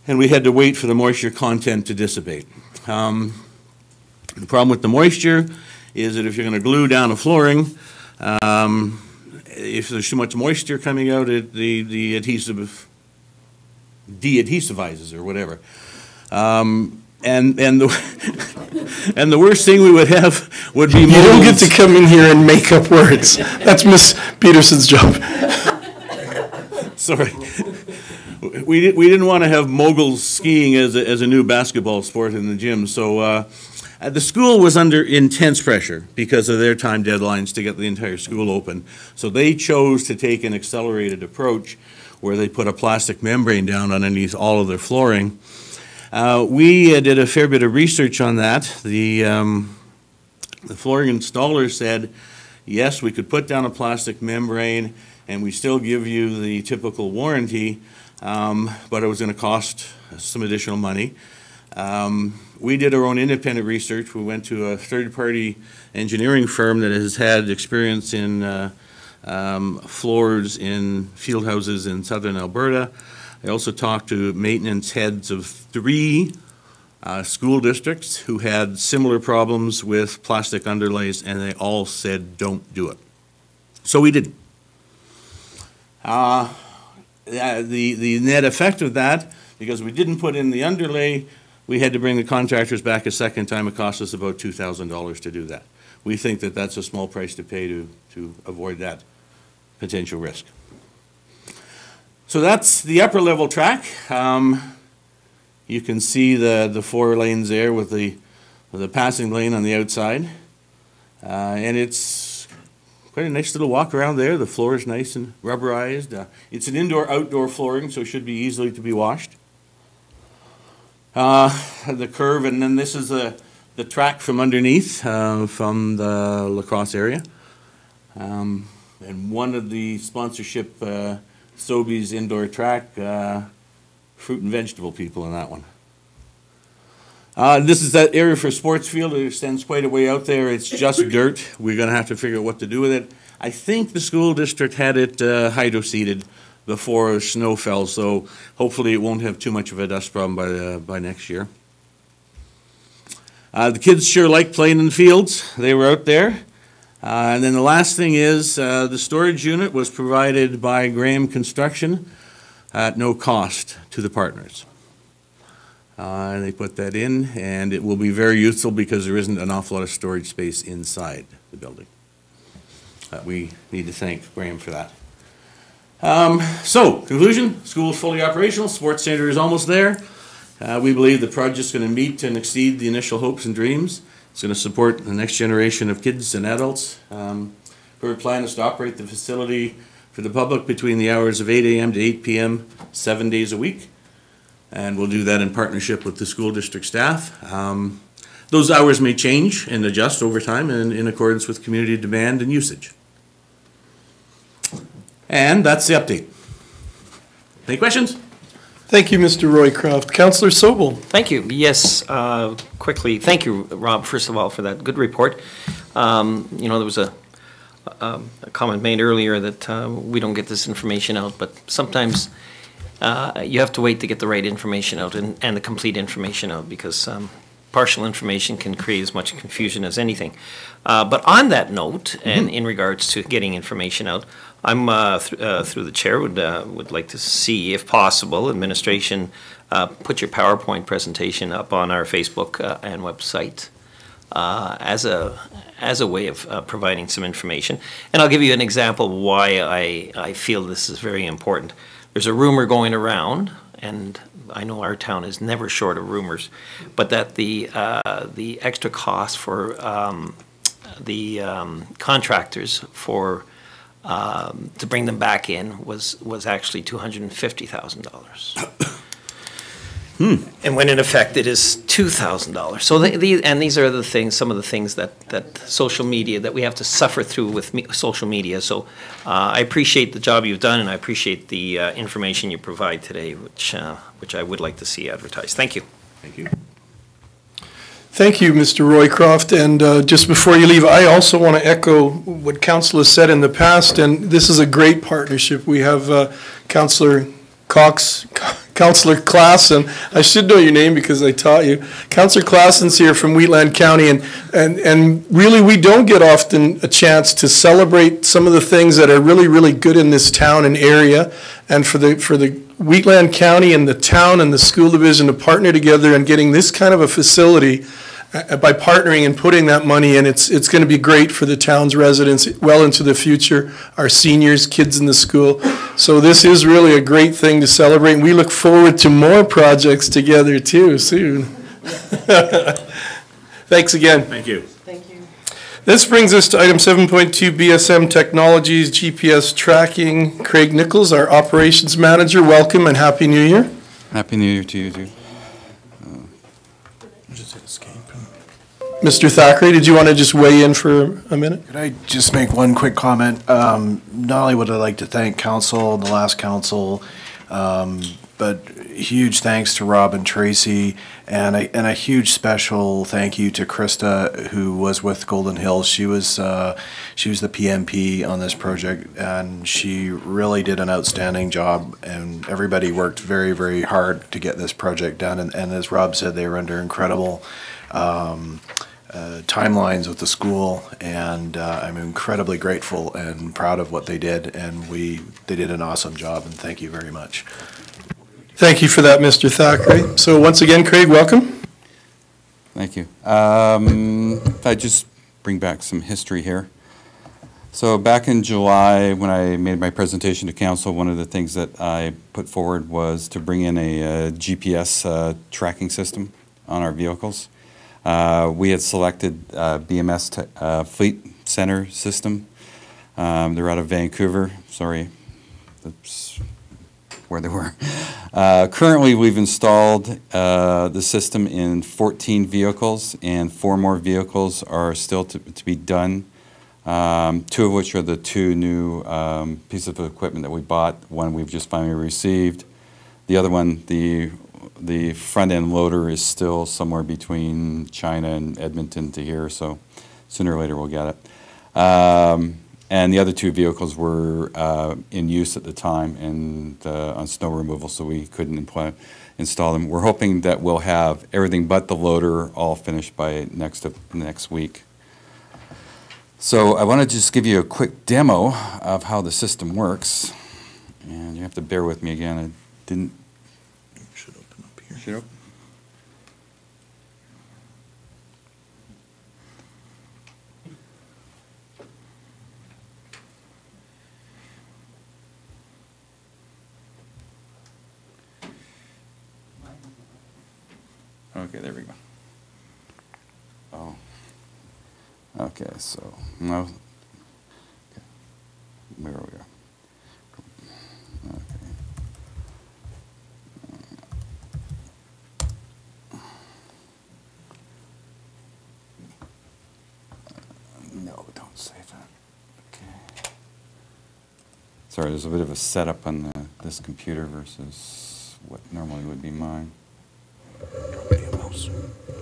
and we had to wait for the moisture content to dissipate. The problem with the moisture is that if you're going to glue down a flooring, if there's too much moisture coming out, the adhesive de-adhesivizes or whatever. And the worst thing we would have would be molds. You don't get to come in here and make up words. That's Miss Peterson's job. Sorry. We didn't want to have moguls skiing as a new basketball sport in the gym, so the school was under intense pressure because of their time deadlines to get the entire school open. So they chose to take an accelerated approach where they put a plastic membrane down underneath all of their flooring. We did a fair bit of research on that. The flooring installer said, yes, we could put down a plastic membrane and we still give you the typical warranty, but it was going to cost some additional money. We did our own independent research. We went to a third-party engineering firm that has had experience in floors in field houses in southern Alberta. I also talked to maintenance heads of 3 school districts who had similar problems with plastic underlays, and they all said, don't do it. So we didn't. The net effect of that, because we didn't put in the underlay, we had to bring the contractors back a second time. It cost us about $2,000 to do that. We think that that's a small price to pay to avoid that potential risk. So that's the upper level track. You can see the 4 lanes there with the passing lane on the outside. And it's quite a nice little walk around there. The floor is nice and rubberized. It's an indoor-outdoor flooring, so it should be easily to be washed. The curve, and then this is the track from underneath, from the lacrosse area. And one of the sponsorship Sobeys indoor track, fruit and vegetable people in that one. This is that area for sports field. It extends quite a way out there. It's just dirt. We're going to have to figure out what to do with it. I think the school district had it hydro-seeded before snow fell, so hopefully it won't have too much of a dust problem by next year. The kids sure like playing in the fields. They were out there. And then the last thing is the storage unit was provided by Graham Construction at no cost to the partners. And they put that in, and it will be very useful because there isn't an awful lot of storage space inside the building. We need to thank Graham for that. So, conclusion, school is fully operational, sports center is almost there. We believe the project's going to meet and exceed the initial hopes and dreams. It's going to support the next generation of kids and adults. Our plan is to operate the facility for the public between the hours of 8 a.m. to 8 p.m. 7 days a week. And we'll do that in partnership with the school district staff. Those hours may change and adjust over time in accordance with community demand and usage. And that's the update. Any questions? Thank you, Mr. Roycroft. Councillor Sobel. Thank you. Yes, quickly, thank you, Rob, first of all, for that good report. You know, there was a comment made earlier that we don't get this information out, but sometimes you have to wait to get the right information out and the complete information out, because partial information can create as much confusion as anything. But on that note, and in regards to getting information out, I'm through the chair would like to see, if possible, administration put your PowerPoint presentation up on our Facebook and website as a way of providing some information. And I'll give you an example why I feel this is very important. There's a rumor going around, and I know our town is never short of rumors, but that the extra cost for the contractors for to bring them back in was actually $250,000. And when in effect it is $2,000. So these are the things, some of the things that social media, that we have to suffer through with social media. So I appreciate the job you've done, and I appreciate the information you provide today, which I would like to see advertised. Thank you. Thank you. Thank you, Mr. Roycroft. And just before you leave, I also want to echo what Council has said in the past, and this is a great partnership. We have Councillor Klassen, I should know your name because I taught you. Councillor Klassen's here from Wheatland County, and really we don't get often a chance to celebrate some of the things that are really, really good in this town and area. And for the Wheatland County and the town and the school division to partner together and getting this kind of a facility by partnering and putting that money in, it's going to be great for the town's residents well into the future, our seniors, kids in the school. So this is really a great thing to celebrate, and we look forward to more projects together too soon. Thanks again. Thank you. Thank you. This brings us to item 7.2, BSM Technologies, GPS tracking. Craig Nichols, our operations manager, welcome and Happy New Year. Happy New Year to you too. Mr. Thackeray, did you want to just weigh in for a minute? Could I just make one quick comment? Not only would I like to thank council, the last council, but huge thanks to Rob and Tracy, and a huge special thank you to Krista, who was with Golden Hills. She was the PMP on this project, and she really did an outstanding job, and everybody worked very, very hard to get this project done. And as Rob said, they were under incredible timelines with the school, and I'm incredibly grateful and proud of what they did, and they did an awesome job, and thank you very much. Thank you for that, Mr. Thackeray. So once again, Craig, welcome. Thank you. I just bring back some history here. So back in July, when I made my presentation to council, one of the things that I put forward was to bring in a GPS tracking system on our vehicles. We had selected BMS Fleet Center system. They're out of Vancouver. Sorry, that's where they were. Currently, we've installed the system in 14 vehicles, and 4 more vehicles are still to be done. 2 of which are the 2 new pieces of equipment that we bought. One we've just finally received. The other one, the front-end loader is still somewhere between China and Edmonton to here, so sooner or later we'll get it. And the other 2 vehicles were in use at the time and on snow removal, so we couldn't install them. We're hoping that we'll have everything but the loader all finished by next week. So I want to just give you a quick demo of how the system works, and you have to bear with me again. I didn't. Should open up here. Should open. Okay, there we go. Oh. Okay, so no. Okay. Where are we? Okay. No, don't say that. Okay. Sorry, there's a bit of a setup on this computer versus what normally would be mine.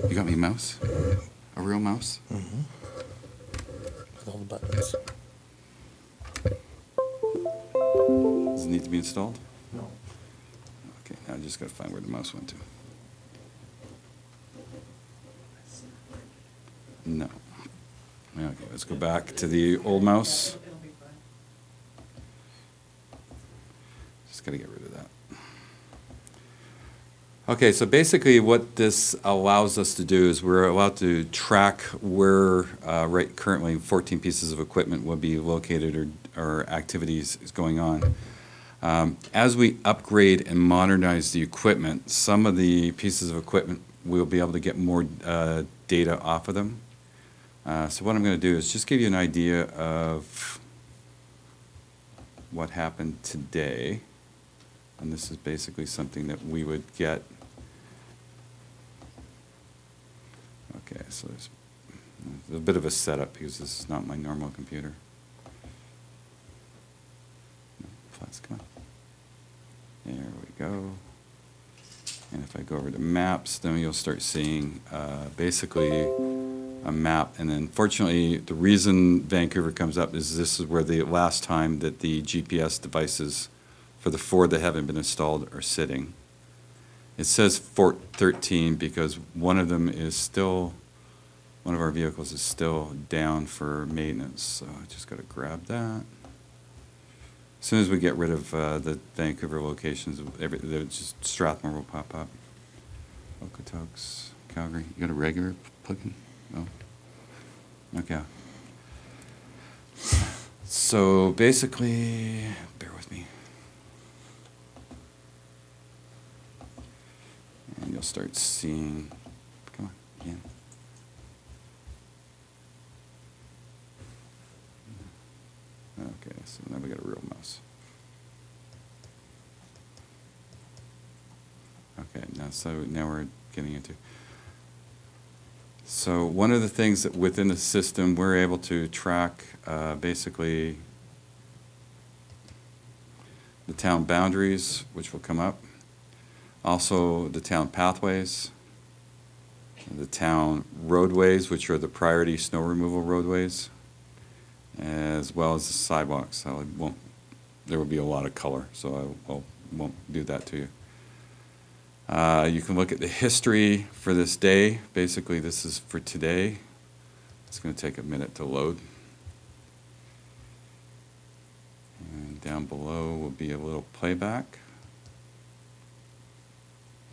You got me a mouse? A real mouse? Mm-hmm. With all the buttons. Does it need to be installed? No. Okay, now I just gotta find where the mouse went to. No. Okay, let's go back to the old mouse. Just gotta get rid of that. Okay, so basically what this allows us to do is we're allowed to track where right currently 14 pieces of equipment will be located or activities is going on. As we upgrade and modernize the equipment, some of the pieces of equipment we'll be able to get more data off of them. So what I'm going to do is just give you an idea of what happened today. And this is basically something that we would get. Okay, so there's a bit of a setup because this is not my normal computer. Plus, come on. There we go. And if I go over to maps, then you'll start seeing basically a map. And then fortunately, the reason Vancouver comes up is this is where the last time that the GPS devices for the 4 that haven't been installed are sitting. It says Fort 13 because one of them is still, one of our vehicles is still down for maintenance. So I just got to grab that. As soon as we get rid of the Vancouver locations, just Strathmore will pop up. Okotoks, Calgary. You got a regular plugin? No? Okay. So basically, bear with me. And you'll start seeing, come on, again. Okay, so now we got a real mouse. Okay, now we're getting into. So one of the things that within the system we're able to track basically the town boundaries, which will come up. Also the town pathways, the town roadways, which are the priority snow removal roadways, as well as the sidewalks. There will be a lot of color, so I won't do that to you. You can look at the history for this day. Basically, this is for today. It's going to take a minute to load. And down below will be a little playback.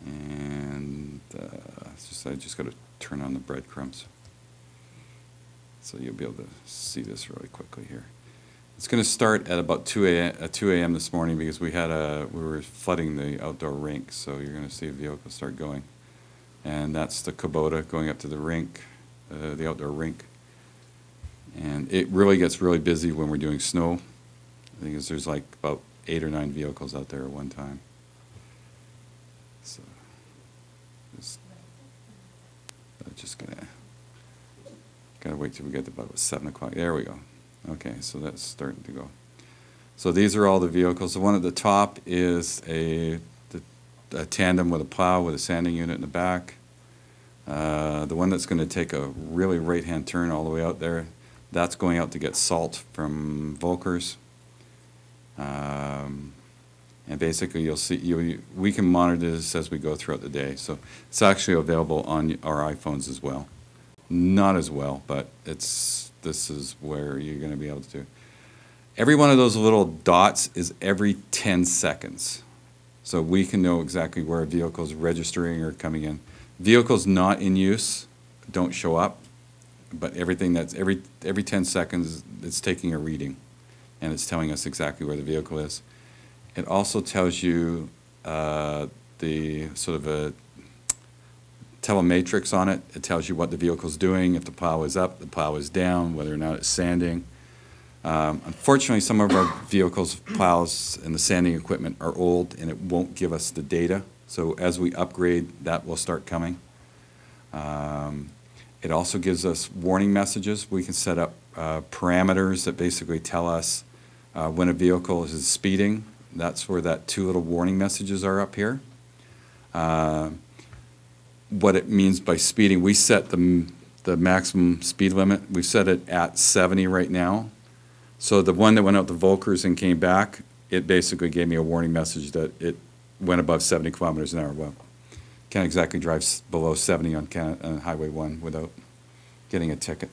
And I just got to turn on the breadcrumbs. So you'll be able to see this really quickly here. It's going to start at about 2 a.m. this morning because we were flooding the outdoor rink, so you're going to see a vehicle start going. And that's the Kubota going up to the rink, the outdoor rink. And it really gets really busy when we're doing snow. I think there's like about 8 or 9 vehicles out there at one time. So just gotta wait till we get to about 7 o'clock. There we go. Okay, so that's starting to go. So these are all the vehicles. The one at the top is a tandem with a plow with a sanding unit in the back. The one that's going to take a really right-hand turn all the way out there, that's going out to get salt from Volkers. And basically you'll see, we can monitor this as we go throughout the day. So it's actually available on our iPhones as well. Not as well, but this is where you're going to be able to. Every one of those little dots is every 10 seconds. So we can know exactly where a vehicle is registering or coming in. Vehicles not in use don't show up, but everything that's every 10 seconds, it's taking a reading, and it's telling us exactly where the vehicle is. It also tells you the sort of a telematrix on it. It tells you what the vehicle's doing, if the plow is up, the plow is down, whether or not it's sanding. Unfortunately, some of our vehicles, plows, and the sanding equipment are old, and it won't give us the data. So as we upgrade, that will start coming. It also gives us warning messages. We can set up parameters that basically tell us when a vehicle is speeding. That's where that 2 little warning messages are up here. what it means by speeding. We set the maximum speed limit. We set it at 70 right now. So the one that went out to Volkers and came back, it basically gave me a warning message that it went above 70 kilometers an hour. Well, can't exactly drive below 70 on Highway 1 without getting a ticket.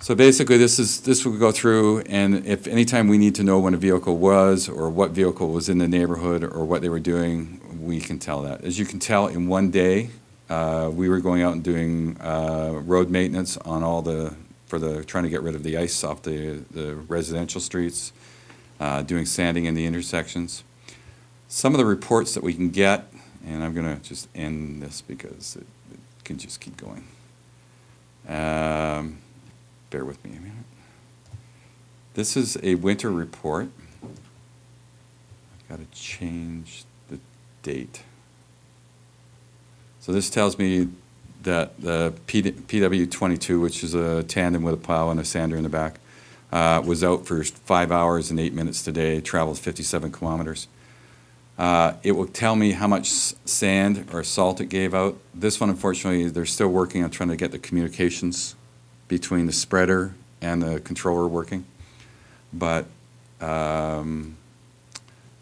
So basically, this will go through, and if anytime we need to know when a vehicle was or what vehicle was in the neighborhood or what they were doing, we can tell that. As you can tell, in one day, we were going out and doing road maintenance on all trying to get rid of the ice off the residential streets, doing sanding in the intersections. Some of the reports that we can get, and I'm going to just end this because it can just keep going. Bear with me a minute. This is a winter report. I've got to change the date. So this tells me that the PW22, which is a tandem with a plow and a sander in the back, was out for 5 hours and 8 minutes today, traveled 57 kilometers. It will tell me how much sand or salt it gave out. This one, unfortunately, they're still working on trying to get the communications between the spreader and the controller working. But our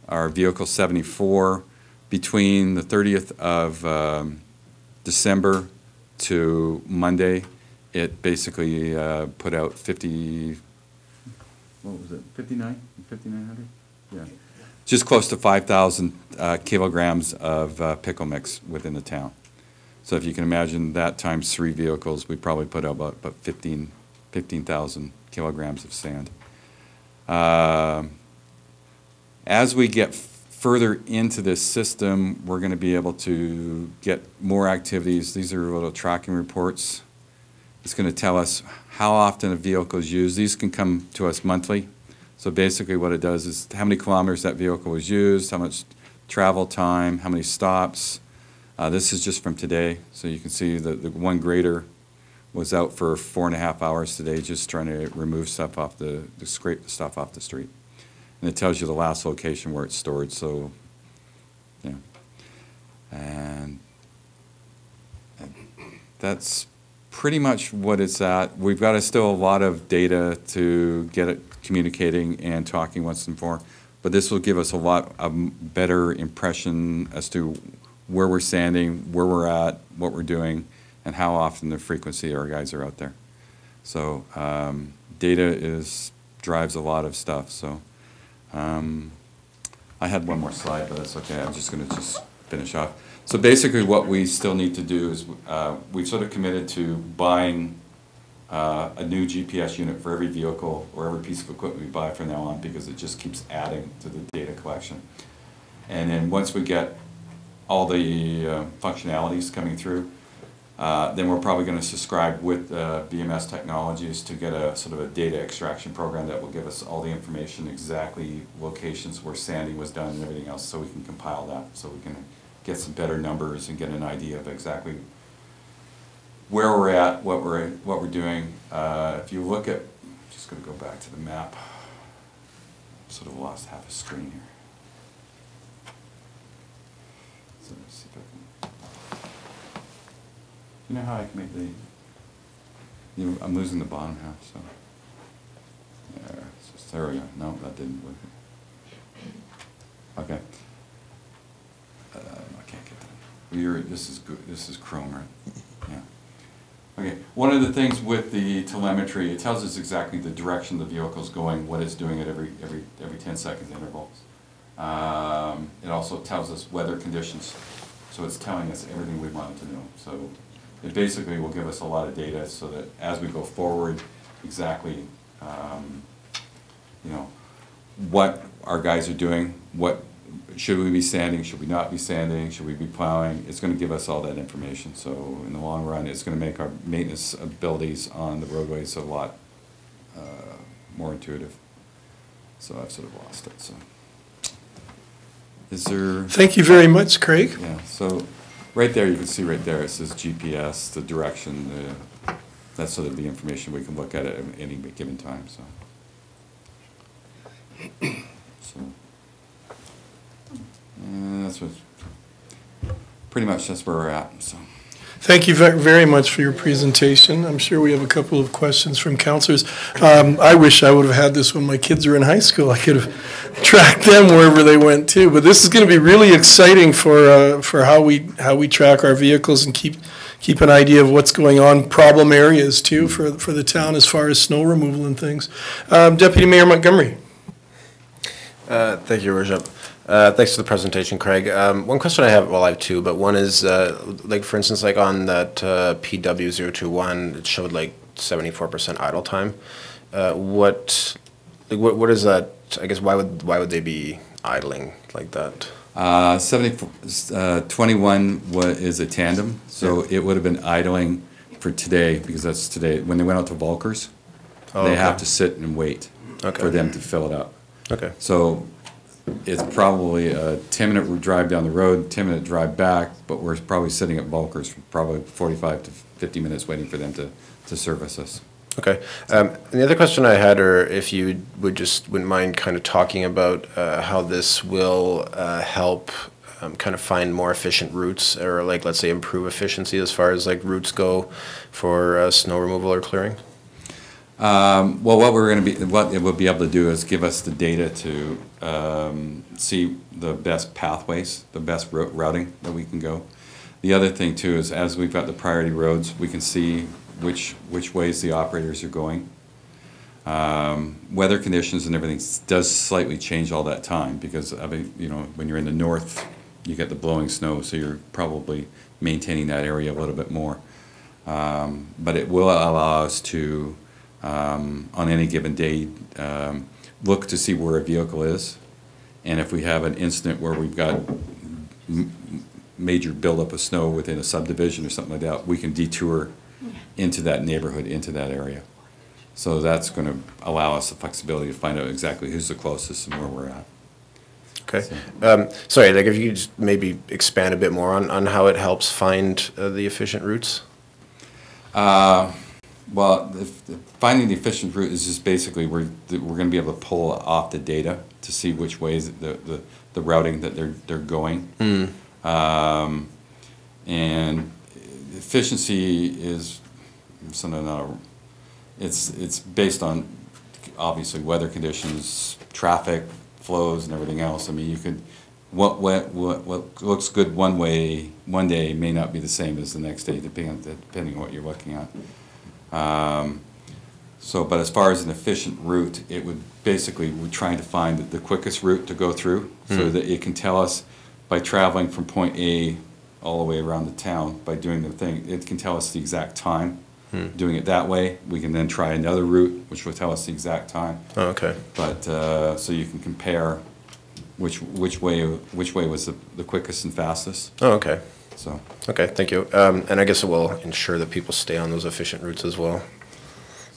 vehicle 74, between the 30th of December to Monday, it basically put out 50, what was it, 5,900? Yeah. Just close to 5,000 kilograms of pickle mix within the town. So if you can imagine that times 3 vehicles, we probably put out about 15,000 kilograms of sand. As we get further into this system, we're going to be able to get more activities. These are little tracking reports. It's going to tell us how often a vehicle is used. These can come to us monthly. So basically what it does is how many kilometers that vehicle was used, how much travel time, how many stops. This is just from today, so you can see that the one grader was out for 4.5 hours today just trying to remove stuff off to scrape the stuff off the street. And it tells you the last location where it's stored, so, yeah. And that's pretty much what it's at. We've got still a lot of data to get it communicating and talking once and for, but this will give us a lot of better impression as to where we're standing, where we're at, what we're doing, and how often the frequency our guys are out there. So data drives a lot of stuff. So I had one more slide, but that's okay. I'm just going to finish off. So basically what we still need to do is we've sort of committed to buying a new GPS unit for every vehicle or every piece of equipment we buy from now on, because it just keeps adding to the data collection. And then once we get all the functionalities coming through, then we're probably going to subscribe with BMS Technologies to get a sort of a data extraction program that will give us all the information, exactly locations where sanding was done and everything else, so we can compile that, so we can get some better numbers and get an idea of exactly where we're at, what we're doing. If you look at, I'm just going to go back to the map. Sort of lost half a screen here. So let's see if I can. You know how I can make the? I'm losing the bottom half, so. There we go. No, that didn't work. Okay. I can't get that. This is good. This is Chrome, right? Yeah. Okay. One of the things with the telemetry, it tells us exactly the direction the vehicle's going, what it's doing at every 10 seconds intervals. It also tells us weather conditions, so it's telling us everything we wanted to know. So it basically will give us a lot of data, so that as we go forward, exactly, what our guys are doing, what should we be sanding, should we not be sanding, should we be plowing. It's going to give us all that information. So in the long run, it's going to make our maintenance abilities on the roadways a lot more intuitive. So I've sort of lost it. So is there? Thank you very much, Craig. Yeah. So right there, you can see right there, it says GPS, the direction, that's sort of the information we can look at any given time. So. pretty much that's where we're at, so. Thank you very much for your presentation. I'm sure we have a couple of questions from councillors. I wish I would have had this when my kids were in high school. I could have tracked them wherever they went too. But this is going to be really exciting for how we track our vehicles and keep an idea of what's going on, problem areas too for the town as far as snow removal and things. Deputy Mayor Montgomery. Thank you, Your Worship. Thanks for the presentation, Craig. One question I have I have two, but one is, like, for instance, like on that PW021, it showed like 74% idle time. What is that? I guess why would they be idling like that? 21 is a tandem, so it would have been idling for today, because that's today. When they went out to Volkers, they have to sit and wait for them to fill it up. Okay. So it's probably a 10-minute drive down the road, 10-minute drive back, but we're probably sitting at Volkers for probably 45 to 50 minutes waiting for them to service us. Okay. And the other question I had, or if you wouldn't mind kind of talking about how this will help kind of find more efficient routes, or like, let's say, improve efficiency as far as like routes go for snow removal or clearing? Well, what it will be able to do is give us the data to see the best pathways, the best routing that we can go. The other thing too is, as we've got the priority roads, we can see which ways the operators are going. Weather conditions and everything does slightly change all that time, because when you're in the north, you get the blowing snow, so you're probably maintaining that area a little bit more. But it will allow us to, on any given day, look to see where a vehicle is, and if we have an incident where we've got major buildup of snow within a subdivision or something like that, we can detour into that neighborhood, into that area. So that's going to allow us the flexibility to find out exactly who's the closest and where we're at. Okay. So. Sorry, like if you could just maybe expand a bit more on how it helps find the efficient routes? Well, finding the efficient route is just basically we're going to be able to pull off the data to see which ways the routing that they're going. And efficiency is it's based on obviously weather conditions, traffic flows, and everything else. I mean, you could what looks good one way one day may not be the same as the next day, depending on what you're looking at. But as far as an efficient route, it would basically, we're trying to find the quickest route to go through, so that it can tell us by traveling from point A all the way around the town, by doing the thing, it can tell us the exact time. Doing it that way, we can then try another route, which will tell us the exact time. Oh, okay. But so you can compare which way was the quickest and fastest. Oh, okay. So. Okay, thank you. And I guess it will ensure that people stay on those efficient routes as well.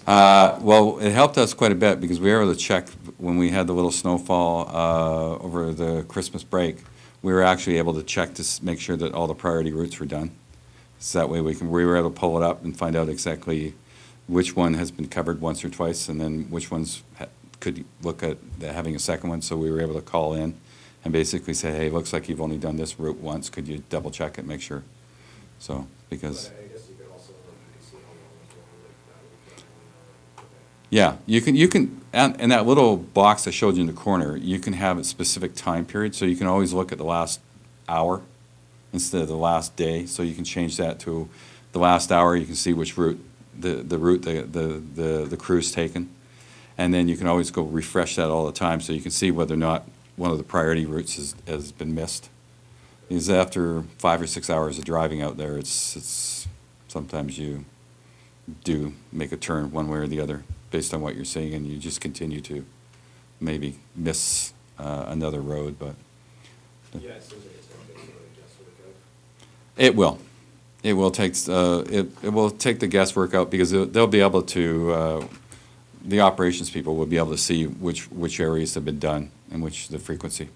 Well, it helped us quite a bit, because we were able to check when we had the little snowfall over the Christmas break. We were actually able to check to make sure that all the priority routes were done. So that way we were able to pull it up and find out exactly which one has been covered once or twice, and then which ones could look at having a second one. So we were able to call in and basically say, hey, it looks like you've only done this route once. Could you double check it, make sure? So, because. Yeah, you can, and that little box I showed you in the corner, you can have a specific time period, so you can always look at the last hour instead of the last day, so you can change that to the last hour. You can see which route, the route the crew's taken, and then you can always go refresh that all the time, so you can see whether or not one of the priority routes has been missed. Because after 5 or 6 hours of driving out there, it's sometimes you do make a turn one way or the other based on what you're seeing, and you just continue to maybe miss another road, but it will. It will take it will take the guesswork out, because they'll be able to the operations people will be able to see which areas have been done and which the frequency.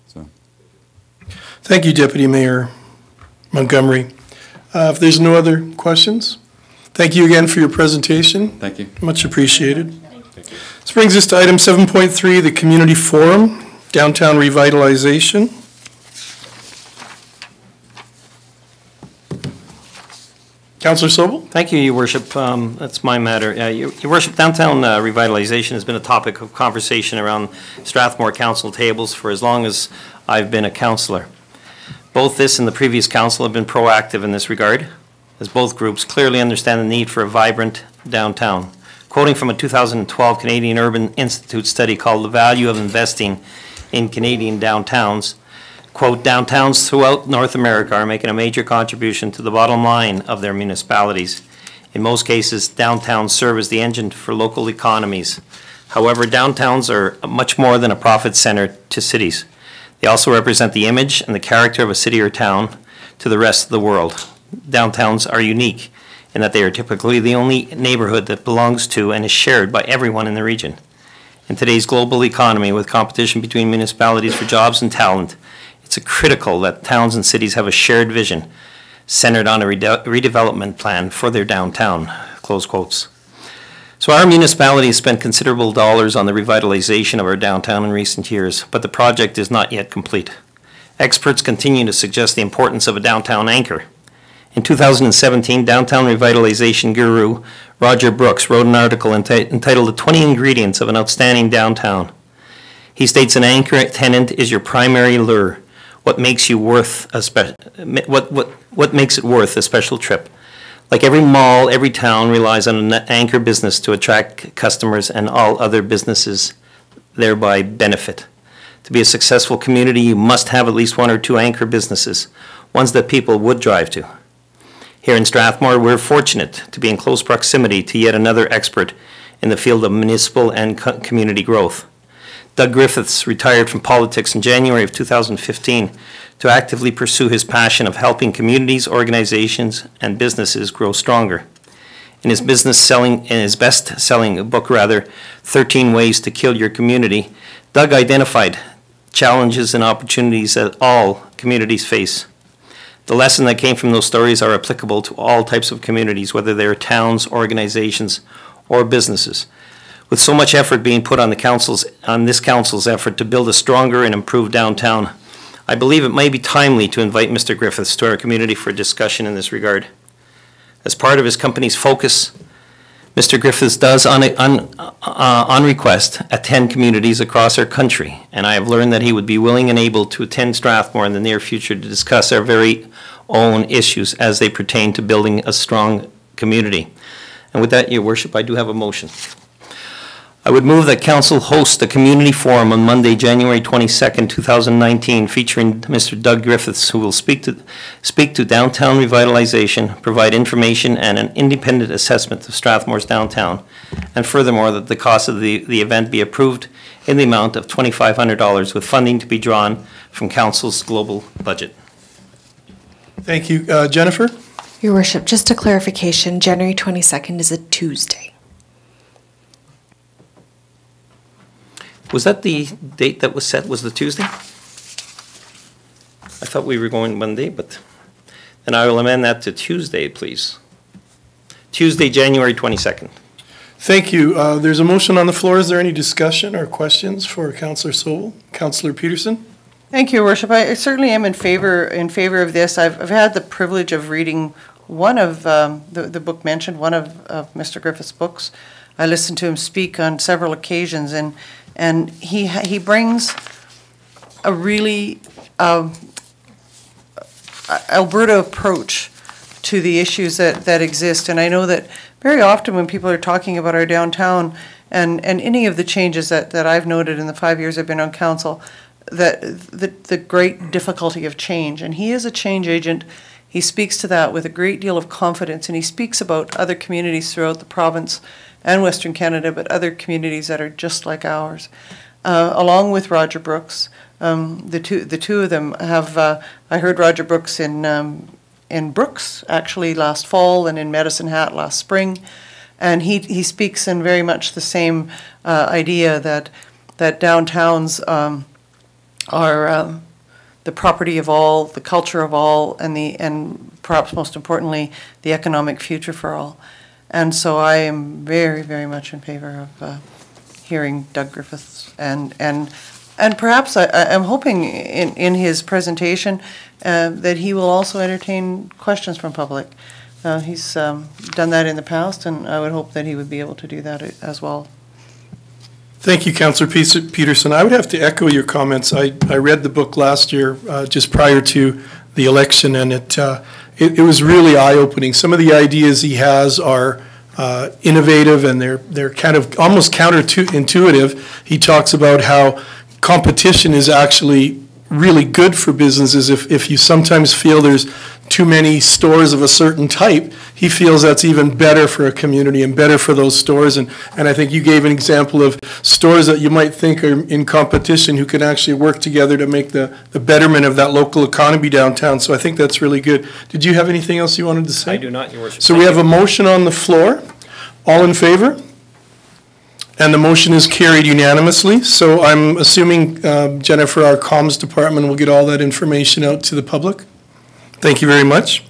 So. Thank you, Deputy Mayor Montgomery. If there's no other questions, thank you again for your presentation. Thank you. Much appreciated. Thank you. This brings us to item 7.3, the Community Forum, Downtown Revitalization. Councillor Sobel? Thank you, Your Worship. That's my matter. Your Worship, downtown revitalization has been a topic of conversation around Strathmore council tables for as long as I've been a councillor. Both this and the previous council have been proactive in this regard, as both groups clearly understand the need for a vibrant downtown. Quoting from a 2012 Canadian Urban Institute study called The Value of Investing in Canadian Downtowns, quote, downtowns throughout North America are making a major contribution to the bottom line of their municipalities. In most cases, downtowns serve as the engine for local economies. However, downtowns are much more than a profit center to cities. They also represent the image and the character of a city or town to the rest of the world. Downtowns are unique in that they are typically the only neighborhood that belongs to and is shared by everyone in the region. In today's global economy, with competition between municipalities for jobs and talent, it's critical that towns and cities have a shared vision centered on a redevelopment plan for their downtown, close quotes. So our municipality has spent considerable dollars on the revitalization of our downtown in recent years, but the project is not yet complete. Experts continue to suggest the importance of a downtown anchor. In 2017, downtown revitalization guru Roger Brooks wrote an article entitled The 20 Ingredients of an Outstanding Downtown. He states an anchor tenant is your primary lure, what makes it worth a special trip. Like every mall, every town relies on an anchor business to attract customers, and all other businesses thereby benefit. To be a successful community, you must have at least one or two anchor businesses, ones that people would drive to. Here in Strathmore, we're fortunate to be in close proximity to yet another expert in the field of municipal and community growth. Doug Griffiths retired from politics in January of 2015 to actively pursue his passion of helping communities, organizations, and businesses grow stronger. In his best-selling book, 13 Ways to Kill Your Community, Doug identified challenges and opportunities that all communities face. The lesson that came from those stories are applicable to all types of communities, whether they are towns, organizations, or businesses. With so much effort being put on this council's effort to build a stronger and improved downtown, I believe it may be timely to invite Mr. Griffiths to our community for discussion in this regard. As part of his company's focus, Mr. Griffiths does, on request, attend communities across our country, and I have learned that he would be willing and able to attend Strathmore in the near future to discuss our very own issues as they pertain to building a strong community. And with that, Your Worship, I do have a motion. I would move that Council host a community forum on Monday, January 22nd, 2019, featuring Mr. Doug Griffiths, who will speak to downtown revitalization, provide information and an independent assessment of Strathmore's downtown, and furthermore, that the cost of the event be approved in the amount of $2,500, with funding to be drawn from Council's global budget. Thank you. Jennifer? Your Worship, just a clarification, January 22nd is a Tuesday. Was that the date that was set, was the Tuesday? I thought we were going Monday, but then I will amend that to Tuesday, please. Tuesday, January 22nd. Thank you. There's a motion on the floor. Is there any discussion or questions for Councillor Sobel? Councillor Peterson? Thank you, Your Worship. I certainly am in favor of this. I've had the privilege of reading one of the book mentioned, one of Mr. Griffith's books. I listened to him speak on several occasions, and he brings a really Alberta approach to the issues that exist. And I know that very often when people are talking about our downtown and any of the changes that I've noted in the 5 years I've been on council, that the great difficulty of change. And he is a change agent. He speaks to that with a great deal of confidence, and he speaks about other communities throughout the province and Western Canada, but other communities that are just like ours. Along with Roger Brooks, the two of them have. I heard Roger Brooks in Brooks actually last fall, and in Medicine Hat last spring, and he speaks in very much the same idea that downtowns are the property of all, the culture of all, and perhaps most importantly, the economic future for all. And so I am very, very much in favor of hearing Doug Griffiths, and perhaps I'm hoping in his presentation that he will also entertain questions from public. He's done that in the past, and I would hope that he would be able to do that as well. Thank you, Councillor Peterson. I would have to echo your comments. I read the book last year, just prior to the election, and it was really eye-opening. Some of the ideas he has are innovative, and they're kind of almost counterintuitive. He talks about how competition is actually really good for businesses. If you sometimes feel there's too many stores of a certain type, he feels that's even better for a community and better for those stores. And I think you gave an example of stores that you might think are in competition who can actually work together to make the betterment of that local economy downtown. So I think that's really good. Did you have anything else you wanted to say? I do not, Your Worship. So we have a motion on the floor. All in favor? And the motion is carried unanimously. So I'm assuming, Jennifer, our comms department will get all that information out to the public. Thank you very much.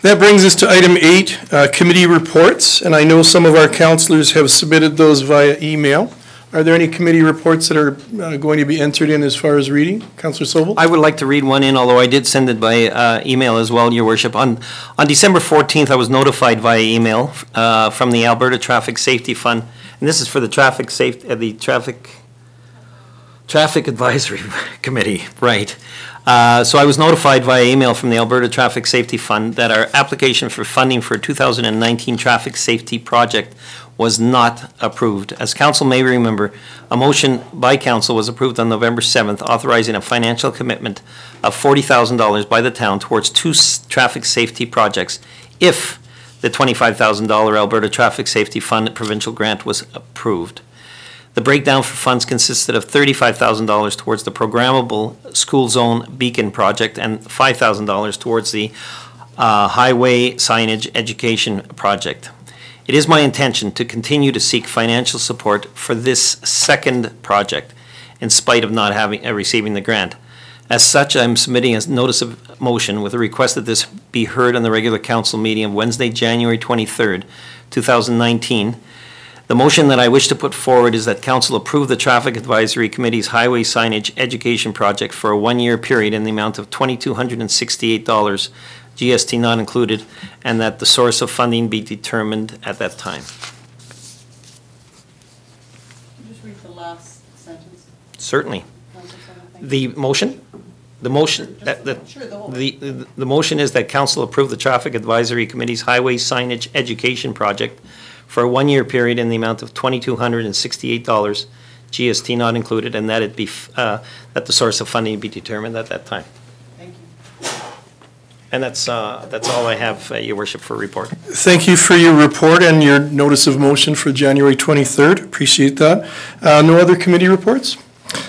That brings us to item 8, committee reports. And I know some of our councillors have submitted those via email. Are there any committee reports that are going to be entered in as far as reading? Councillor Sobel? I would like to read one in, although I did send it by email as well, Your Worship. On December 14th, I was notified via email from the Alberta Traffic Safety Fund, and this is for the Traffic Advisory Committee, right. So I was notified via email from the Alberta Traffic Safety Fund that our application for funding for a 2019 traffic safety project was not approved. As council may remember, a motion by council was approved on November 7th authorizing a financial commitment of $40,000 by the town towards 2 traffic safety projects if the $25,000 Alberta Traffic Safety Fund provincial grant was approved. The breakdown for funds consisted of $35,000 towards the programmable school zone beacon project and $5,000 towards the highway signage education project. It is my intention to continue to seek financial support for this second project in spite of not receiving the grant. As such, I'm submitting a notice of motion with a request that this be heard on the regular council meeting of Wednesday, January 23rd, 2019. The motion that I wish to put forward is that council approve the Traffic Advisory Committee's highway signage education project for a 1-year period in the amount of $2,268, GST not included, and that the source of funding be determined at that time. Just read the last sentence. Certainly. The motion? The motion, the motion is that council approve the Traffic Advisory Committee's highway signage education project for a 1-year period in the amount of $2,268, GST not included, and that it be that the source of funding be determined at that time. Thank you. And that's all I have, Your Worship, for report. Thank you for your report and your notice of motion for January 23rd. Appreciate that. No other committee reports?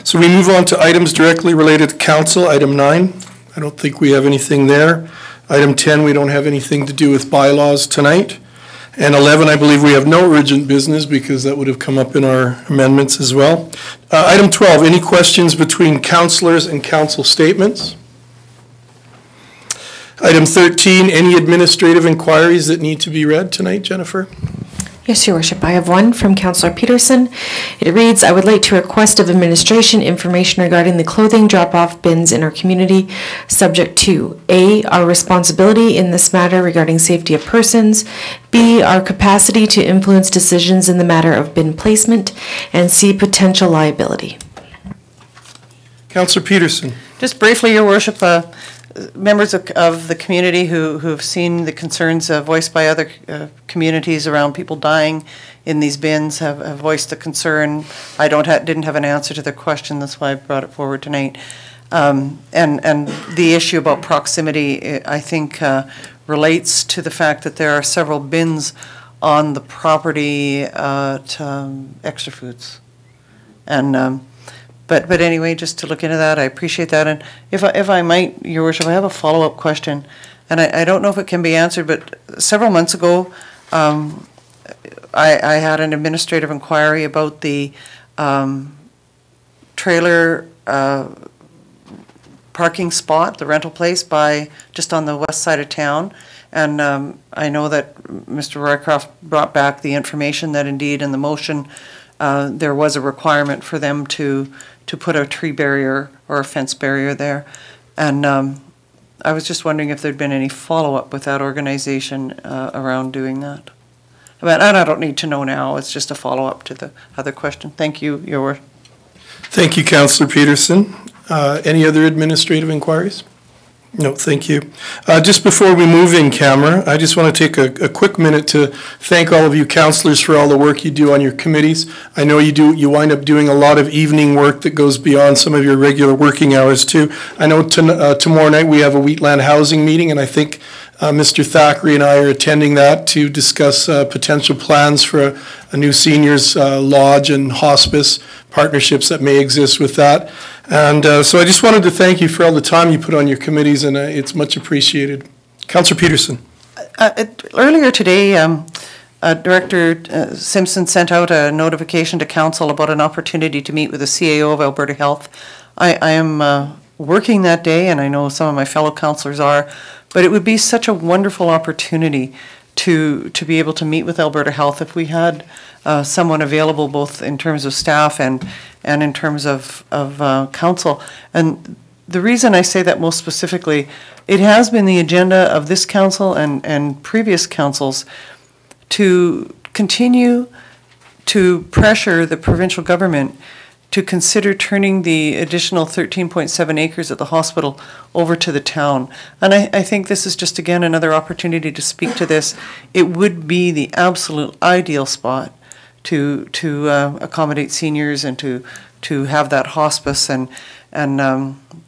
So we move on to items directly related to council. Item 9, I don't think we have anything there. Item 10, we don't have anything to do with bylaws tonight. And 11, I believe we have no urgent business because that would have come up in our amendments as well. Item 12, any questions between councillors and council statements? Item 13, any administrative inquiries that need to be read tonight, Jennifer? Yes, Your Worship. I have one from Councillor Peterson. It reads, I would like to request of administration information regarding the clothing drop-off bins in our community, subject to A, our responsibility in this matter regarding safety of persons, B, our capacity to influence decisions in the matter of bin placement, and C, potential liability. Councillor Peterson. Just briefly, Your Worship, members of the community who have seen the concerns voiced by other communities around people dying in these bins have voiced the concern. I didn't have an answer to their question, that's why I brought it forward tonight. And the issue about proximity, I think, relates to the fact that there are several bins on the property at Extra Foods. And But anyway, just to look into that, I appreciate that. And if I might, Your Worship, I have a follow-up question, and I don't know if it can be answered, but several months ago, I had an administrative inquiry about the trailer parking spot, the rental place just on the west side of town. And I know that Mr. Roycroft brought back the information that indeed in the motion there was a requirement for them to put a tree barrier or a fence barrier there. And I was just wondering if there'd been any follow-up with that organization around doing that. But, and I don't need to know now, it's just a follow-up to the other question. Thank you, Your Worship. Thank you, Councillor Peterson. Any other administrative inquiries? No, thank you. Just before we move in camera, I just want to take a quick minute to thank all of you councillors for all the work you do on your committees. I know you wind up doing a lot of evening work that goes beyond some of your regular working hours too. I know tomorrow night we have a Wheatland housing meeting, and I think Mr. Thackeray and I are attending that to discuss potential plans for a new seniors lodge and hospice partnerships that may exist with that. And so I just wanted to thank you for all the time you put on your committees, and it's much appreciated. Councillor Peterson. Earlier today, Director Simpson sent out a notification to Council about an opportunity to meet with the CAO of Alberta Health. I am working that day, and I know some of my fellow councillors are, but it would be such a wonderful opportunity to be able to meet with Alberta Health if we had someone available, both in terms of staff and in terms of council. And the reason I say that most specifically, it has been the agenda of this council and previous councils to continue to pressure the provincial government to consider turning the additional 13.7 acres at the hospital over to the town. And I think this is just, again, another opportunity to speak to this. It would be the absolute ideal spot to accommodate seniors and to have that hospice. And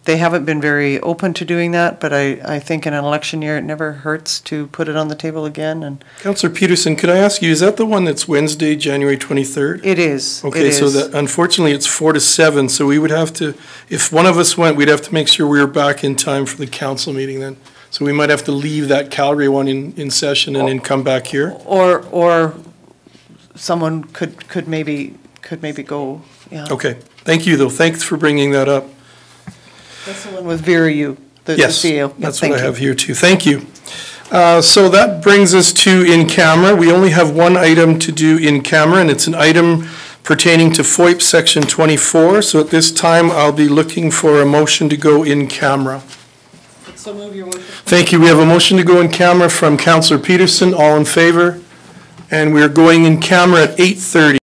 they haven't been very open to doing that, but I think in an election year it never hurts to put it on the table again. And Councillor Peterson, could I ask you, is that the one that's Wednesday, January 23rd? It is. Okay, so that, unfortunately it's 4 to 7, so we would have to, if one of us went, we'd have to make sure we were back in time for the council meeting then. So we might have to leave that Calgary one in session and then come back here. Or someone could maybe go, yeah. Okay, thank you though, thanks for bringing that up. That's the one with Vera Yu, the Yes, CEO. that's what I have here too. Thank you. So that brings us to in camera. We only have one item to do in camera, and it's an item pertaining to FOIP Section 24. So at this time, I'll be looking for a motion to go in camera. So move, Your Worship. Thank you. We have a motion to go in camera from Councillor Peterson. All in favor? And we're going in camera at 8:30.